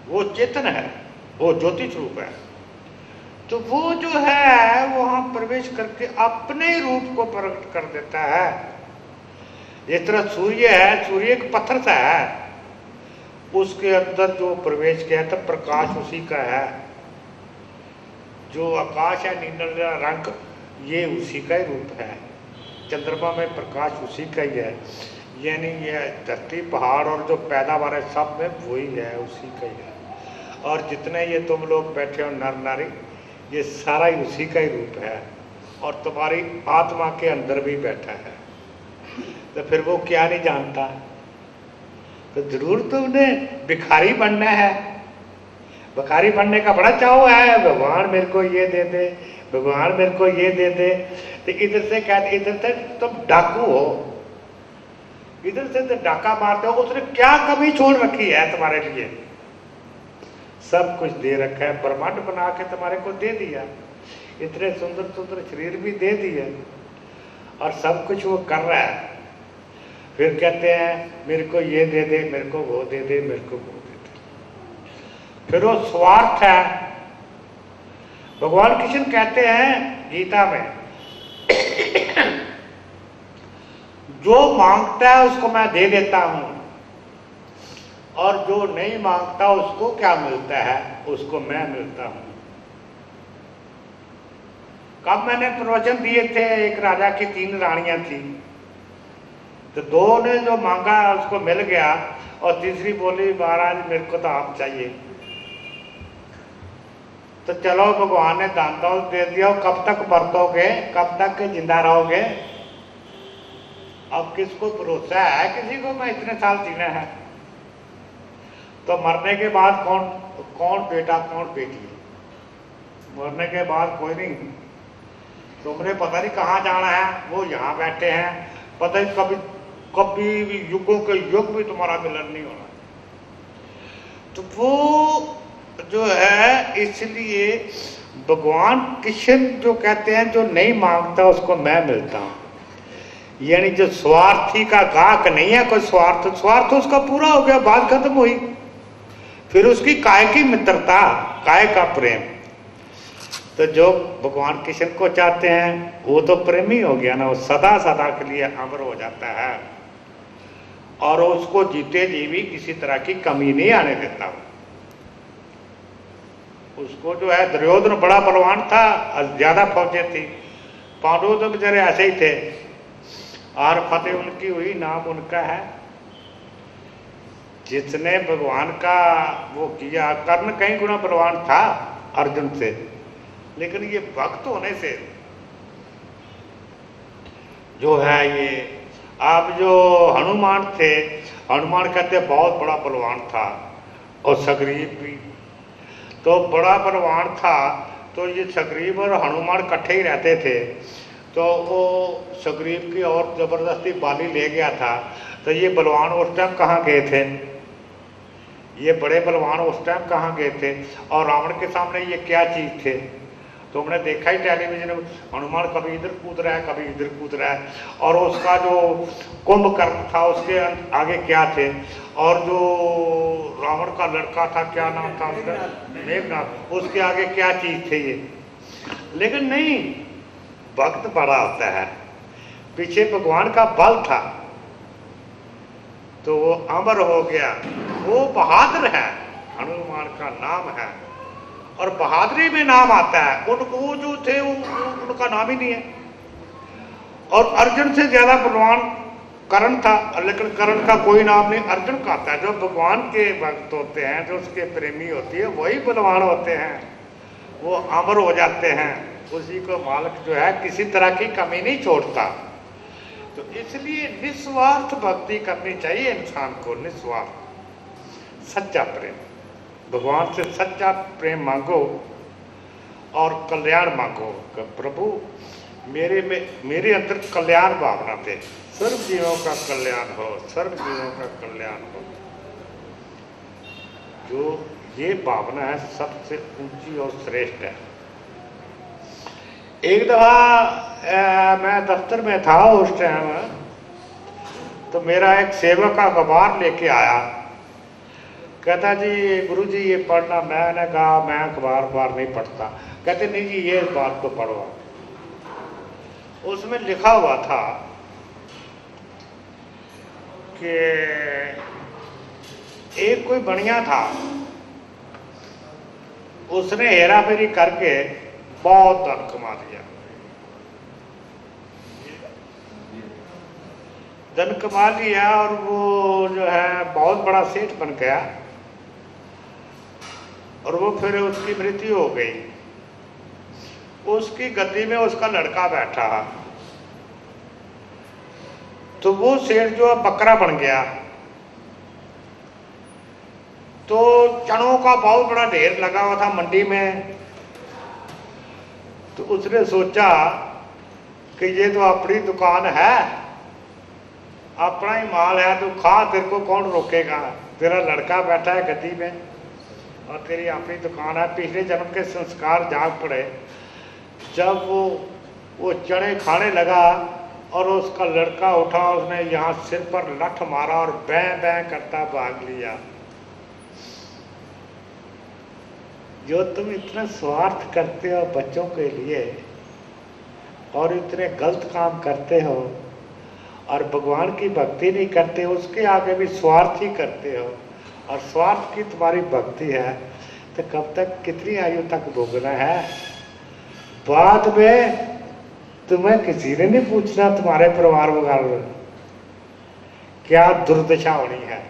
वो चेतन है, वो ज्योति स्वरूप है। तो वो जो है वहां प्रवेश करके अपने रूप को प्रकट कर देता है। जिस तरह सूर्य है, सूर्य एक पत्थर सा है, उसके अंदर जो प्रवेश किया था प्रकाश उसी का है। जो आकाश है नीला रंग, ये उसी का ही रूप है। चंद्रमा में प्रकाश उसी का ही है। यानी ये धरती, पहाड़ और जो पैदावार है सब में वही है, उसी का ही है। और जितने ये तुम लोग बैठे हो नर नारी, ये सारा ही उसी का ही रूप है। और तुम्हारी आत्मा के अंदर भी बैठा है। तो फिर वो क्या नहीं जानता? तो जरूर तो उन्हें भिखारी बनना है। भिखारी बनने का बड़ा चाव है, भगवान मेरे को ये दे दे, भगवान मेरे को ये दे दे। तो इधर से कहते, इधर से तुम डाकू हो, इधर से तो डाका मारते हो। उसने क्या कमी छोड़ रखी है तुम्हारे लिए? सब कुछ दे रखा है, ब्रह्मांड बना के तुम्हारे को दे दिया, इतने सुंदर सुंदर शरीर भी दे दिए, और सब कुछ वो कर रहा है। फिर कहते हैं मेरे को ये दे दे, मेरे को वो दे दे, मेरे को वो दे दे। फिर वो स्वार्थ है। भगवान कृष्ण कहते हैं गीता में, जो मांगता है उसको मैं दे देता हूं, और जो नहीं मांगता उसको क्या मिलता है? उसको मैं मिलता हूं। कब मैंने प्रवचन दिए थे, एक राजा की 3 रानियां थी, तो 2 ने जो मांगा उसको मिल गया, और तीसरी बोली महाराज मेरे को तो आप चाहिए। तो चलो भगवान ने दान दौलत दे दिया, कब तक बरतोगे, कब तक जिंदा रहोगे? अब किसको भरोसा है किसी को मैं इतने साल जीना है? तो मरने के बाद कौन बेटा कौन बेटी? मरने के बाद कोई नहीं। तुमने पता नहीं कहाँ जाना है, वो यहाँ बैठे हैं, पता नहीं कभी भी युगों के युग भी तुम्हारा मिलन नहीं होना। तो वो जो है, इसलिए भगवान कृष्ण जो कहते हैं जो नहीं मांगता उसको मैं मिलता हूं। यानी जो स्वार्थी का गाहक नहीं है कोई, स्वार्थ उसका पूरा हो गया, बात खत्म हुई। फिर उसकी काय की मित्रता, काय का प्रेम। तो जो भगवान कृष्ण को चाहते हैं वो तो प्रेमी हो गया ना, वो सदा सदा के लिए अमर हो जाता है, और उसको जीते जी भी किसी तरह की कमी नहीं आने देता। उसको जो है, दुर्योधन बड़ा बलवान था, ज्यादा फौजें थी, पांडव तो बेचारे ऐसे ही थे, और फतेह उनकी हुई, नाम उनका है। जिसने भगवान का वो किया, कर्ण कहीं गुना बलवान था अर्जुन से, लेकिन ये भक्त होने से जो है, ये आप जो हनुमान थे, हनुमान कहते बहुत बड़ा बलवान था, और सुग्रीव भी तो बड़ा बलवान था। तो ये सुग्रीव और हनुमान इकट्ठे ही रहते थे। तो वो सुग्रीव की और जबरदस्ती बाली ले गया था। तो ये बलवान उस टाइम कहाँ गए थे? ये बड़े बलवान उस टाइम कहाँ गए थे? और रावण के सामने ये क्या चीज थे? तो हमने देखा ही टेलीविजन में, हनुमान कभी इधर कूद रहा है, कभी इधर कूद रहा है, और उसका जो कुंभकर्ण था उसके आगे क्या थे, और जो रावण का लड़का था, क्या नाम था उसका, मेघनाथ, उसके आगे क्या चीज थे ये? लेकिन नहीं, भक्त बड़ा होता है, पीछे भगवान का बल था, तो वो अमर हो गया। वो बहादुर है, हनुमान का नाम है, और बहादुरी में नाम आता है। उनको वो जो थे उनका नाम ही नहीं है। और अर्जुन से ज्यादा बलवान कर्ण था, लेकिन कर्ण का कोई नाम नहीं, अर्जुन का आता है। जो भगवान के भक्त होते हैं, जो उसके प्रेमी होती है, वही बलवान होते हैं, वो अमर हो जाते हैं। उसी को मालिक जो है किसी तरह की कमी नहीं छोड़ता। तो इसलिए निस्वार्थ भक्ति करनी चाहिए इंसान को, निस्वार्थ सच्चा प्रेम। भगवान से सच्चा प्रेम मांगो और कल्याण मांगो कि प्रभु मेरे अंदर कल्याण भावना दे, सर्व जीवों का कल्याण हो, सर्व जीवों का कल्याण हो। जो ये भावना है सबसे ऊंची और श्रेष्ठ है। एक दफा मैं दफ्तर में था उस टाइम, तो मेरा एक सेवक अखबार लेके आया, कहता जी गुरु जी ये पढ़ना। मैंने कहा मैं अखबार नहीं पढ़ता। कहते नहीं जी ये बात को पढ़ो। उसमें लिखा हुआ था कि एक कोई बढ़िया था, उसने हेरा फेरी करके बहुत धन कमा लिया। धन कमा लिया और वो जो है बहुत बड़ा सेठ बन गया, और वो फिर उसकी मृत्यु हो गई। उसकी गद्दी में उसका लड़का बैठा, तो वो सेठ जो है बकरा बन गया। तो चनों का बहुत बड़ा ढेर लगा हुआ था मंडी में। तो उसने सोचा कि ये तो अपनी दुकान है, अपना ही माल है, तो खा, तेरे को कौन रोकेगा, तेरा लड़का बैठा है गद्दी में और तेरी अपनी दुकान है। पिछले जन्म के संस्कार जाग पड़े। जब वो चने खाने लगा और उसका लड़का उठा, उसने यहाँ सिर पर लठ मारा और बैं बैं करता भाग लिया। जो तुम इतना स्वार्थ करते हो बच्चों के लिए और इतने गलत काम करते हो और भगवान की भक्ति नहीं करते, उसके आगे भी स्वार्थ ही करते हो, और स्वार्थ की तुम्हारी भक्ति है, तो कब तक, कितनी आयु तक भोगना है। बाद में तुम्हें किसी ने नहीं पूछना तुम्हारे परिवार वगैरह क्या दुर्दशा होनी है।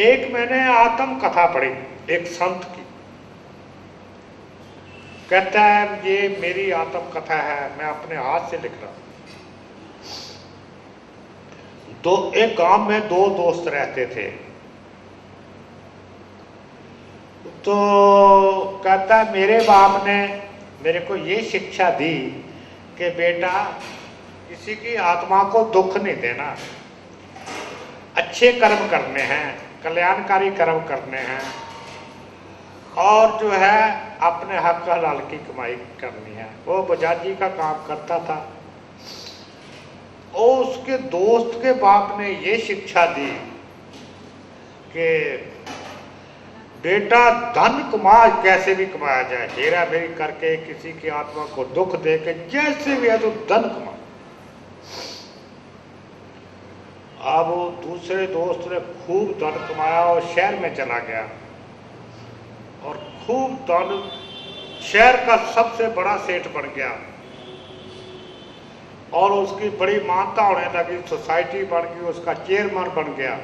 एक मैंने आत्म कथा पढ़ी एक संत की, कहता है ये मेरी आत्म कथा है, मैं अपने हाथ से लिख रहा हूं। तो एक गांव में दो दोस्त रहते थे। तो कहता है मेरे बाप ने मेरे को ये शिक्षा दी कि बेटा किसी की आत्मा को दुख नहीं देना, अच्छे कर्म करने हैं, कल्याणकारी कर्म करने हैं, और जो है अपने हक हलाल की कमाई करनी है। वो बजाजी का काम करता था और उसके दोस्त के बाप ने ये शिक्षा दी कि बेटा धन कमा, कैसे भी कमाया जाए, हेरा फेरी करके, किसी की आत्मा को दुख दे के, जैसे भी है तो धन कमा। अब वो दूसरे दोस्त ने खूब धन कमाया और शहर में चला गया और खूब धन, शहर का सबसे बड़ा सेठ बन गया और उसकी बड़ी मानता होने लगी, सोसाइटी बन गई, उसका चेयरमैन बन गया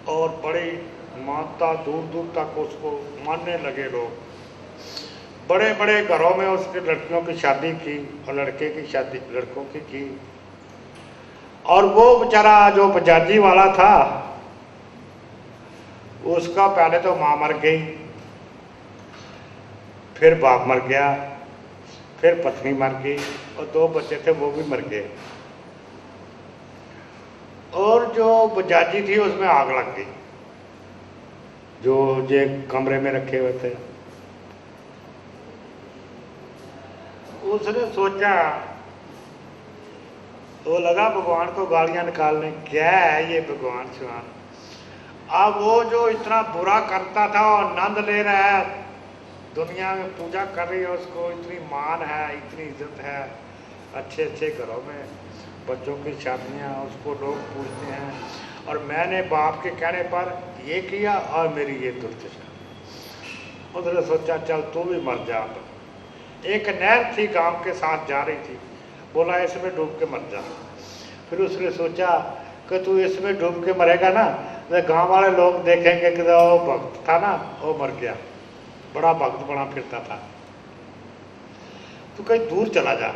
और बड़ी मानता, दूर दूर तक उसको मानने लगे लोग। बड़े बड़े घरों में उसके लड़कियों की शादी की और लड़के की शादी लड़कों की। और वो बेचारा जो बजाजी वाला था, उसका पहले तो माँ मर गई, फिर बाप मर गया, फिर पत्नी मर गई और दो बच्चे थे वो भी मर गए। और जो बजाजी थी उसमें आग लग गई, जो ये कमरे में रखे हुए थे। उसने सोचा, वो लगा भगवान को गालियां निकालने, क्या है ये भगवान स्वान। अब वो जो इतना बुरा करता था और आनंद ले रहा है, दुनिया में पूजा कर रही है उसको, इतनी मान है, इतनी इज्जत है, अच्छे अच्छे घरों में बच्चों की शादियाँ, उसको लोग पूछते हैं, और मैंने बाप के कहने पर ये किया और मेरी ये दुर्दशा। उसने सोचा चल तू भी मर जा। एक नहर थी गांव के साथ जा रही थी, बोला इसमें डूब के मर जा। फिर उसने सोचा कि तू इसमें डूब के मरेगा ना, तो गांव वाले लोग देखेंगे कि वो भक्त था ना, वो मर गया, बड़ा भक्त बना फिरता था, तू कहीं दूर चला जा।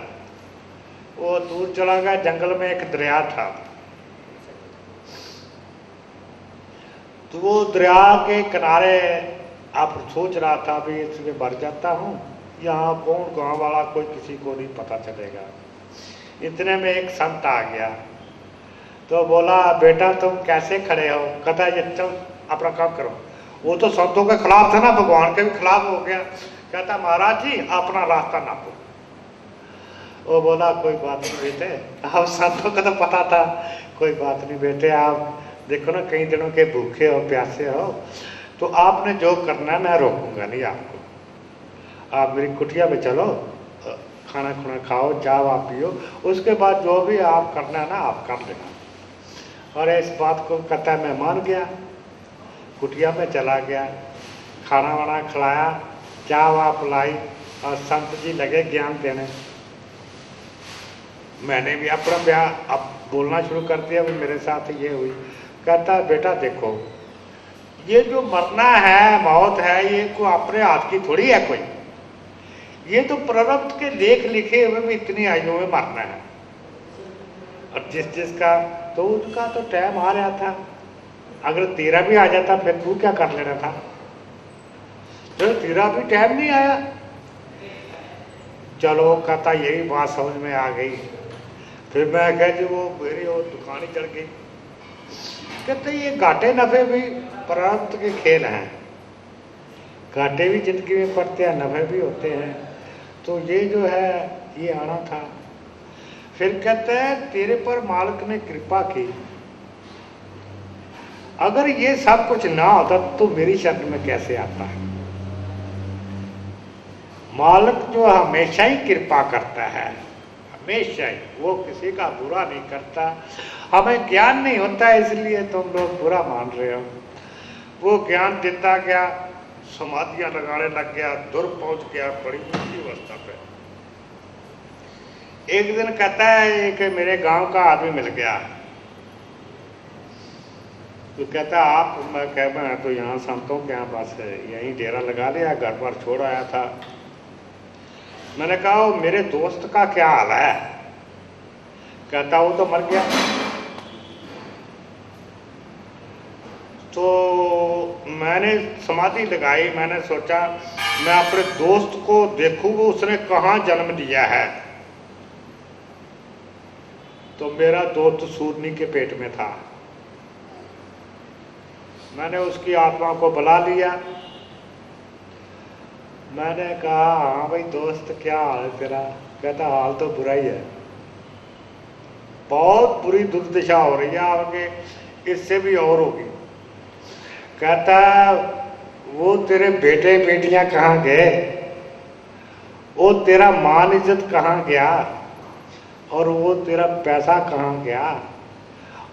वो दूर चला गया, जंगल में एक दरिया था। तो वो दरिया के किनारे आप सोच रहा था भी इसमें मर जाता हूँ, यहाँ कौन गांव वाला, कोई किसी को नहीं पता चलेगा। इतने में एक संत आ गया, तो बोला बेटा तुम कैसे खड़े हो। कहता ये चल अपना काम करो। वो तो संतों के खिलाफ था ना, भगवान के भी खिलाफ हो गया। कहता महाराज जी अपना रास्ता नापो। वो बोला कोई बात नहीं बेटे, अब संतों का तो पता था, कोई बात नहीं बेटे, आप देखो ना कई दिनों के भूखे हो, प्यासे हो, तो आपने जो करना है मैं रोकूंगा नहीं आपको। आप मेरी कुटिया में चलो, खाना खुना खाओ, चाव आप पियो, उसके बाद जो भी आप करना है ना आप कर लेना। और इस बात को कहता मैं मान गया, कुटिया में चला गया, खाना वाना खिलाया, चाव आप लाई और संत जी लगे ज्ञान देने। मैंने भी अपना ब्याह अब बोलना शुरू कर दिया, भी मेरे साथ ये हुई। कहता बेटा देखो ये जो मरना है, मौत है, ये को अपने हाथ की थोड़ी है कोई, ये तो प्रारब्ध के लेख लिखे हुए भी इतनी आयु में मरना है। और जिस जिसका तो उनका तो टाइम आ रहा था, अगर तेरा भी आ जाता फिर तू क्या कर लेना था, तो तेरा भी टाइम नहीं आया। चलो कहता यही बात समझ में आ गई। फिर मैं कह जी वो मेरी वो दुकान ही चढ़ गई। कहते ये घाटे नफे भी प्रारब्ध के खेल हैं, घाटे भी जिंदगी में पड़ते हैं, नफे भी होते हैं, तो ये जो है ये आना था। फिर कहते हैं तेरे पर मालिक ने कृपा की, अगर ये सब कुछ ना होता तो मेरी शरण में कैसे आता है। मालिक जो हमेशा ही कृपा करता है, हमेशा ही, वो किसी का बुरा नहीं करता। हमें ज्ञान नहीं होता इसलिए तुम लोग बुरा मान रहे हो। वो ज्ञान देता गया, समाधियां लगाने लग गया, दूर पहुंच गया बड़ी ऊंची अवस्था पे। एक दिन कहता है कि मेरे गांव का आदमी मिल गया, तो कहता आप, मैं तो यहाँ संतों के यहाँ पास यहीं डेरा लगा लिया, घर पर छोड़ आया था। मैंने कहा मेरे दोस्त का क्या हाल है। कहता वो तो मर गया। तो मैंने समाधि लगाई, मैंने सोचा मैं अपने दोस्त को देखूं वो उसने कहाँ जन्म लिया है। तो मेरा दोस्त सूरनी के पेट में था। मैंने उसकी आत्मा को बुला लिया। मैंने कहा हाँ भाई दोस्त क्या हाल है तेरा। कहता हाल तो बुरा ही है, बहुत बुरी दुर्दशा हो रही है आगे, इससे भी और होगी। कहता वो तेरे बेटे बेटियां कहाँ गए, वो तेरा मान इज्जत कहाँ गया, और वो तेरा पैसा कहाँ गया,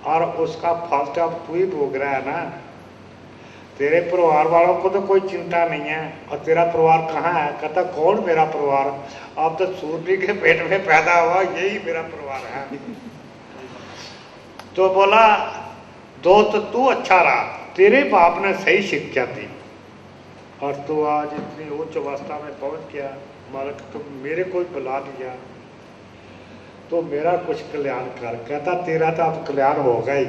और उसका फल तो अब तू ही भोग रहा है ना। तेरे परिवार वालों को तो कोई चिंता नहीं है, और तेरा परिवार कहाँ है। कहता कौन मेरा परिवार, अब तो सूरनी के पेट में पैदा हुआ, यही मेरा परिवार है। तो बोला दोस्त तू अच्छा रहा, तेरे बाप ने सही शिक्षा दी और तू आज इतनी उच्च अवस्था में पहुंच गया। मालिक तुम मेरे को बुला दिया तो मेरा कुछ कल्याण कर। कहता तेरा तो अब कल्याण होगा ही,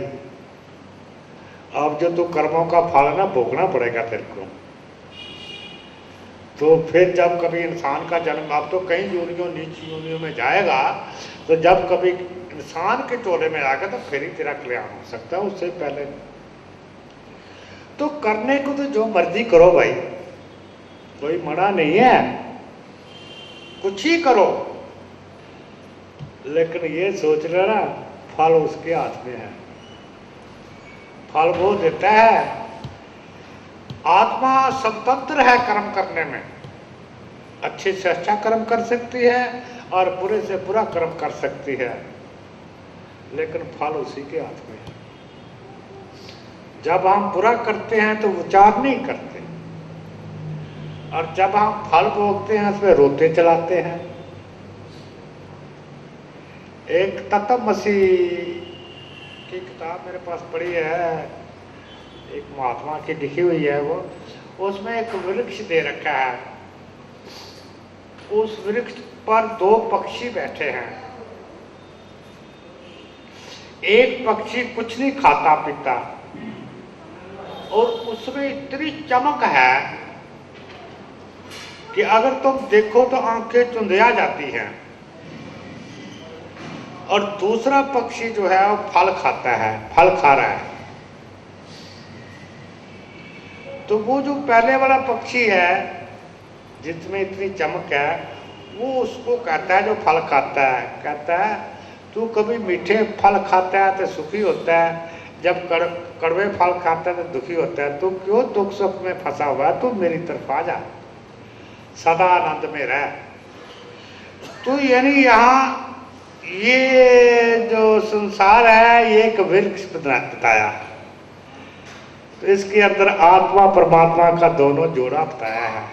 अब जो तू कर्मों का फल ना भोगना पड़ेगा तेरे को। तो फिर जब कभी इंसान का जन्म, अब तो कई योनियों नीची योनियों में जाएगा, तो जब कभी इंसान के टोले में आएगा तो फिर ही तेरा कल्याण हो सकता है, उससे पहले। तो करने को तो जो मर्जी करो भाई, कोई मना नहीं है, कुछ ही करो, लेकिन ये सोच लेना फल उसके हाथ में है, फल वो देता है। आत्मा स्वतंत्र है कर्म करने में, अच्छे से अच्छा कर्म कर सकती है और बुरे से बुरा कर्म कर सकती है, लेकिन फल उसी के हाथ में है। जब हम बुरा करते हैं तो विचार नहीं करते, और जब हम फल भोगते हैं उसमें रोते चलाते हैं। एक तत्वमसी की किताब मेरे पास पड़ी है, एक महात्मा की लिखी हुई है वो, उसमें एक वृक्ष दे रखा है, उस वृक्ष पर दो पक्षी बैठे हैं। एक पक्षी कुछ नहीं खाता पीता और उसमें इतनी चमक है कि अगर तुम देखो तो आंखें चुंधिया जाती हैं। और दूसरा पक्षी जो है वो फल खाता है, फल खा रहा है। तो वो जो पहले वाला पक्षी है जिसमें इतनी चमक है, वो उसको कहता है जो फल खाता है, कहता है तू कभी मीठे फल खाता है तो सुखी होता है, जब कड़वे फल खाता है तो दुखी होता है। तू क्यों दुख सुख में फंसा हुआ है, तू मेरी तरफ आ जा, सदा आनंद में रह। तो यानी यहाँ ये जो संसार है ये एक वृक्ष बताया, तो इसके अंदर आत्मा परमात्मा का दोनों जोड़ा बताया है।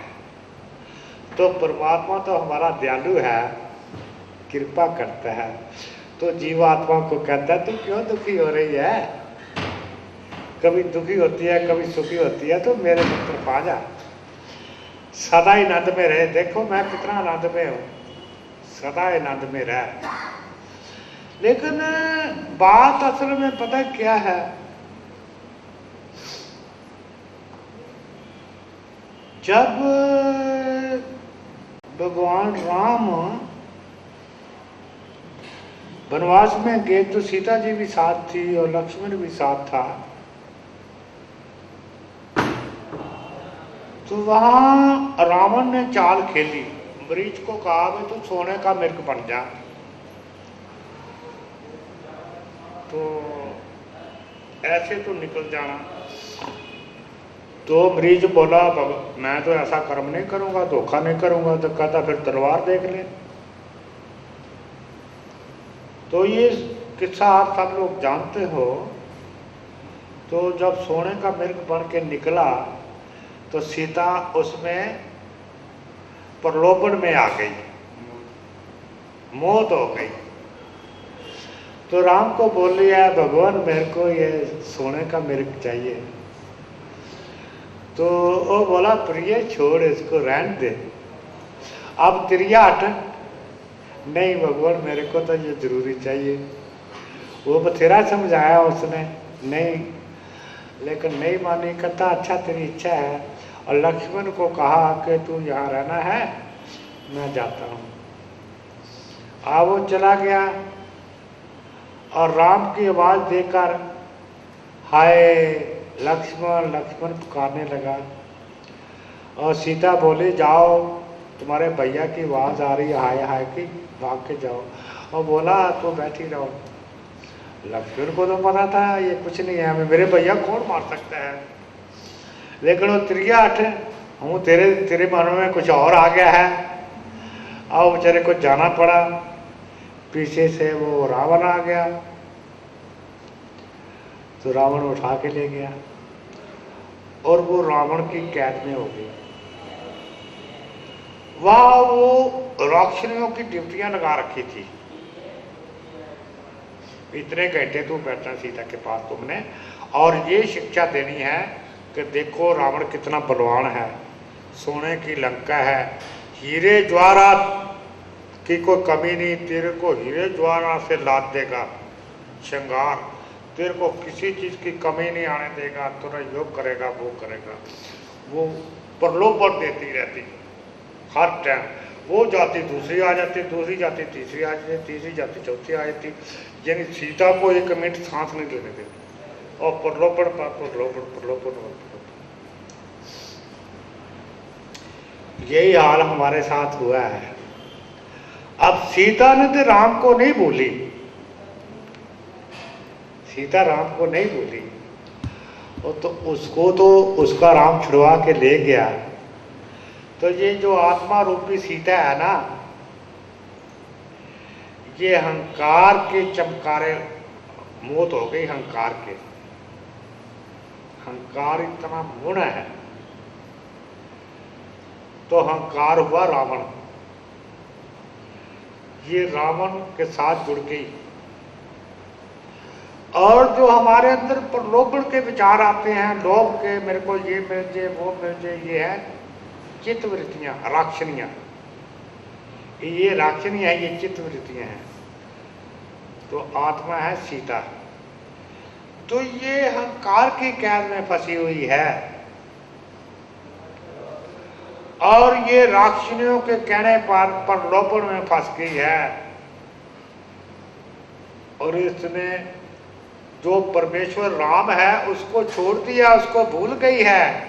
तो परमात्मा तो हमारा दयालु है, कृपा करता है, तो जीवात्मा को कहता है तू क्यों दुखी हो रही है, कभी दुखी होती है कभी सुखी होती है, तो मेरे तरफ आ जा, सदा ही आनंद में रहे। देखो मैं कितना आनंद में हूँ, सदा आनंद में रह। लेकिन बात असल में पता क्या है, जब भगवान राम वनवास में गए तो सीता जी भी साथ थी और लक्ष्मण भी साथ था। तो वहां रावण ने चाल खेली, मरीच को कहा भाई तू सोने का मिर्ग बन जा। तो ऐसे तो निकल जाना। तो मरीज बोला मैं तो ऐसा कर्म नहीं करूंगा, धोखा नहीं करूंगा। तो कहता फिर तलवार देख ले। तो ये किस्सा आप सब लोग जानते हो। तो जब सोने का मिर्ग बन के निकला तो सीता उसमें प्रलोभन में आ गई, मौत हो गई। तो राम को बोल लिया भगवान मेरे को ये सोने का मिर्ग चाहिए। तो वो बोला प्रिय छोड़ इसको, रहने दे, अब तिरिया हट। नहीं भगवान मेरे को तो ये जरूरी चाहिए। वो बथेरा समझाया उसने, नहीं, लेकिन नहीं मानी। कहता अच्छा तेरी इच्छा है। और लक्ष्मण को कहा कि तू यहाँ रहना है, मैं जाता हूँ। वो चला गया और राम की आवाज देकर हाय लक्ष्मण लक्ष्मण पुकारने लगा। और सीता बोली जाओ, तुम्हारे भैया की आवाज आ रही है हाय हाय की, भाग के जाओ। और बोला तो बैठी रहो। लक्ष्मण को तो पता था ये कुछ नहीं है, मेरे भैया कौन मार सकता है। लेकिन वो त्रिया हट, हूँ तेरे मन में कुछ और आ गया है। और बेचारे को जाना पड़ा। पीछे से वो रावण आ गया। तो रावण उठा के ले गया और वो रावण की कैद में हो गई। वहां वो राक्षसियों की ड्यूटियां लगा रखी थी। इतने घंटे तू बैठना सीता के पास तुमने, और ये शिक्षा देनी है कि देखो रावण कितना बलवान है, सोने की लंका है, हीरे ज्वारात की कोई कमी नहीं। तेरे को हीरे ज्वारात से लाद देगा श्रृंगार, तेरे को किसी चीज की कमी नहीं आने देगा। तेरा योग करेगा, वो करेगा। वो प्रलोभन देती रहती हर टाइम। वो जाति दूसरी आ जाती, दूसरी जाति तीसरी आ जाती, तीसरी जाति चौथी आ जाती। यानी सीता को एक मिनट सांस नहीं लेने देती। और प्रलोभन पर प्रलोभन प्रलोभन। यही हाल हमारे साथ हुआ है। अब सीता ने तो राम को नहीं बोली, सीता राम को नहीं बोली। और तो उसको तो उसका राम छुड़वा के ले गया। तो ये जो आत्मा रूपी सीता है ना, ये अहंकार के चमकारे मौत हो गई। अहंकार के, अहंकार इतना मुण है। तो अहंकार हुआ रावण। ये रावण के साथ जुड़ गई। और जो हमारे अंदर प्रलोभन के विचार आते हैं, लोभ के, मेरे को ये मिल जाए वो मिल जाए, ये है चित्तवृत्तियां, राक्षनियां। ये राक्षनियां है, ये चित्तवृत्तियां हैं। तो आत्मा है सीता। तो ये अहंकार की कैद में फंसी हुई है और ये राक्षनियों के कहने पर प्रलोभन में फंस गई है। और इसने जो परमेश्वर राम है उसको छोड़ दिया, उसको भूल गई है।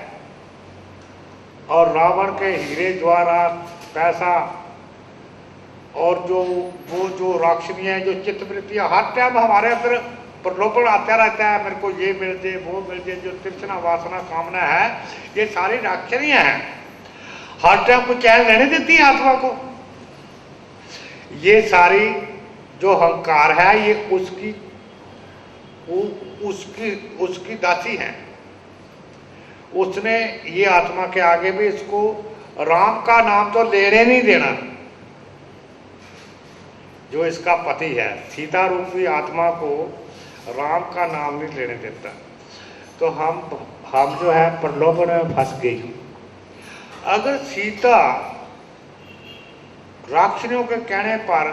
और रावण के हीरे द्वारा पैसा और जो राक्षनियां, जो चित्तवृत्तियां, हर टाइम हमारे अंदर प्रलोभन आता रहता है। मेरे को ये मिल जाए वो मिल जाए, जो तृष्णा वासना कामना है, ये सारी राक्षनियां हैं। हर टाइम को चैन रहने देती है आत्मा को। ये सारी जो अहंकार है ये उसकी दासी है। उसने ये आत्मा के आगे भी इसको राम का नाम तो लेने नहीं देना। जो इसका पति है, सीता रूपी आत्मा को राम का नाम नहीं लेने देता। तो हम जो है प्रलोभन में फंस गई। अगर सीता राक्षसियों के कहने पर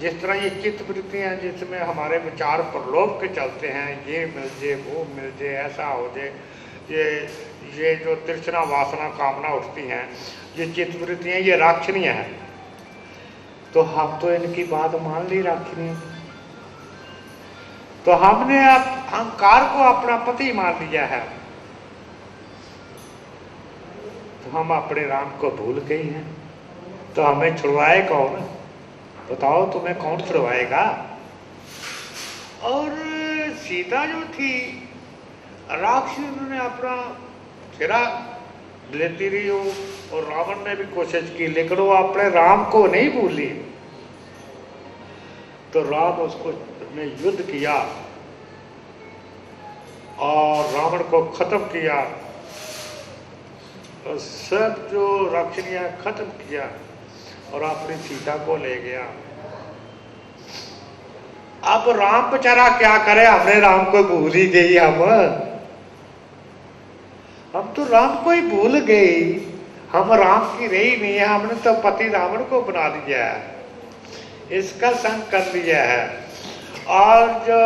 जिस तरह ये चित्त वृत्तियाँ जिसमें हमारे विचार प्रलोभ के चलते हैं, ये मिल जाए, वो मिल जाए, ऐसा हो जाए, ये जो तृष्णा वासना कामना उठती हैं, ये चित्त वृत्तियाँ, ये राक्षणीय हैं। तो हम तो इनकी बात मान ली राक्षणीय, तो हमने अहंकार को अपना पति मान लिया है, तो हम अपने राम को भूल गए हैं। तो हमें छुड़वाए कौन? बताओ, तुम्हें कौन छुड़वाएगा? और सीता जो थी, राक्षस ने अपना फिरा लेती रही हो, और रावण ने भी कोशिश की, लेकिन वो अपने राम को नहीं भूली। तो राम उसको ने युद्ध किया और रावण को खत्म किया, और सब जो राक्षसियां खत्म किया और अपनी सीता को ले गया। अब राम बेचारा क्या करे, हमने राम को भूल ही गई। हम तो राम को ही भूल गए, हम राम की रही नहीं है, हमने तो पति रावण को बना दिया है, इसका संग कर लिया है। और जो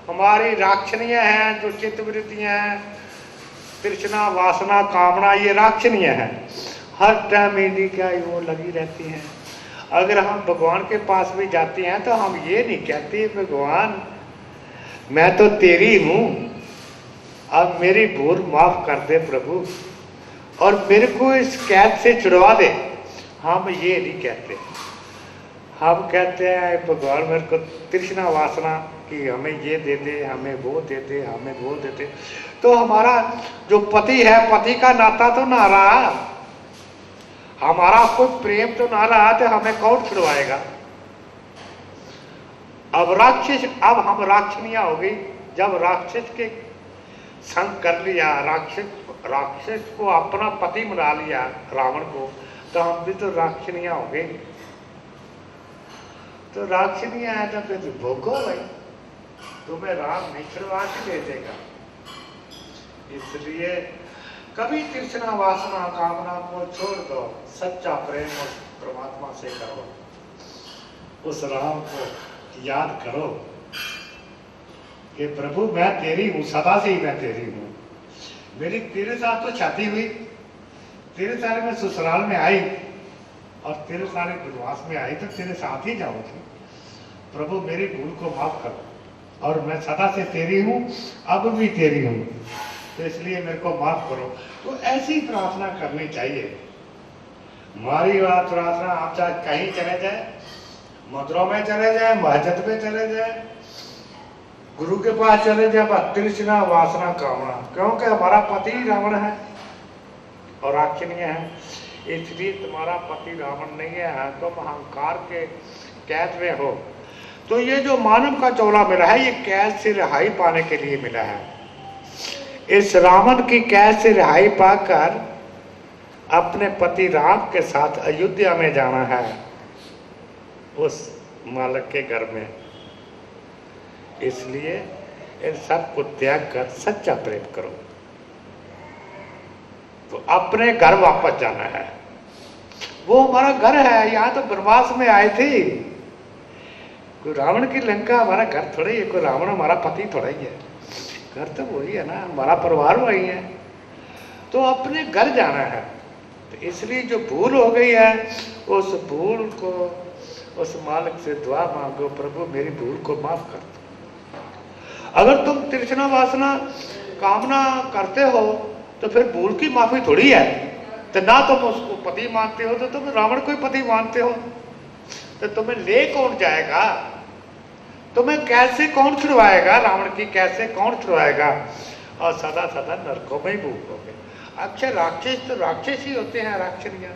हमारी राक्षणीय हैं, जो चित्तवृत्तियां हैं, तृष्णा वासना कामना, ये राक्षणीय है, हर टाइम इन्हीं क्या वो लगी रहती हैं। अगर हम भगवान के पास भी जाते हैं तो हम ये नहीं कहते भगवान मैं तो तेरी हूं, अब मेरी भूल माफ कर दे प्रभु, और मेरे को इस कैद से छुड़वा दे। हम ये नहीं कहते, हम कहते हैं भगवान मेरे को तृष्णा वासना कि हमें ये दे दे, हमें वो दे दे, हमें वो दे दे। तो हमारा जो पति है, पति का नाता तो ना रहा, हमारा कोई प्रेम तो ना रहा, तो हमें कौन छुड़वाएगा? अब राक्षस, अब हम राक्षनिया हो गई। जब राक्षस के संग कर लिया, राक्षस को अपना पति बना लिया रावण को, तो हम भी तो राक्षनिया हो गए। तो राक्षनिया है तो फिर भोगो भाई, तुम्हें राम नहीं छुड़वा के दे देगा। इसलिए कभी तृष्णा वासना कामना को छोड़ दो, सच्चा प्रेम उस परमात्मा से करो, उस राम को याद करो कि प्रभु मैं तेरी हूं, सदा से ही मैं तेरी हूं। मेरी तेरे साथ तो छाती हुई, तेरे सारे में ससुराल में आई और तेरे सारे वनवास में आई, तो तेरे साथ ही जाऊंगी। प्रभु मेरी भूल को माफ करो, और मैं सदा से तेरी हूं, अब भी तेरी हूं, तो इसलिए मेरे को माफ करो। तो ऐसी प्रार्थना करनी चाहिए। हमारी बात प्रार्थना, आप चाहे कहीं चले जाए, मंदिरों में चले जाए, मस्जिद में चले जाए, गुरु के पास चले जाए, बस तृष्णा वासना कामना, क्योंकि हमारा पति रावण है और राक्षनीय है, इसलिए तुम्हारा पति रावण नहीं है, तुम अहंकार के कैद में हो। तो ये जो मानव का चोला मिला है, ये कैद से रिहाई पाने के लिए मिला है। इस रावण की कैद से रिहाई पाकर अपने पति राम के साथ अयोध्या में जाना है, उस मालक के घर में। इसलिए इन सब को त्याग कर सच्चा प्रेम करो, तो अपने घर वापस जाना है। वो हमारा घर है, यहाँ तो वनवास में आए थे, कोई रावण की लंका हमारा घर थोड़ा ही है, कोई रावण हमारा पति थोड़ा ही है, घर तो वही है ना, हमारा परिवार वही है, तो अपने घर जाना है। तो इसलिए जो भूल हो गई है, उस भूल को उस मालिक से दुआ मांगो, प्रभु मेरी भूल को माफ कर दो। अगर तुम तृष्णा वासना कामना करते हो तो फिर भूल की माफी थोड़ी है। तो ना तुम उसको पति मानते हो तो तुम रावण को ही पति मानते हो, तो तुम्हें ले कौन जाएगा? तुम्हें कैसे कौन छुड़वाएगा? रावण की कैसे कौन छुड़वाएगा? और सदा सदा नरकों में ही भूखोगे। अक्षर राक्षस तो राक्षस ही होते हैं, राक्षसियां।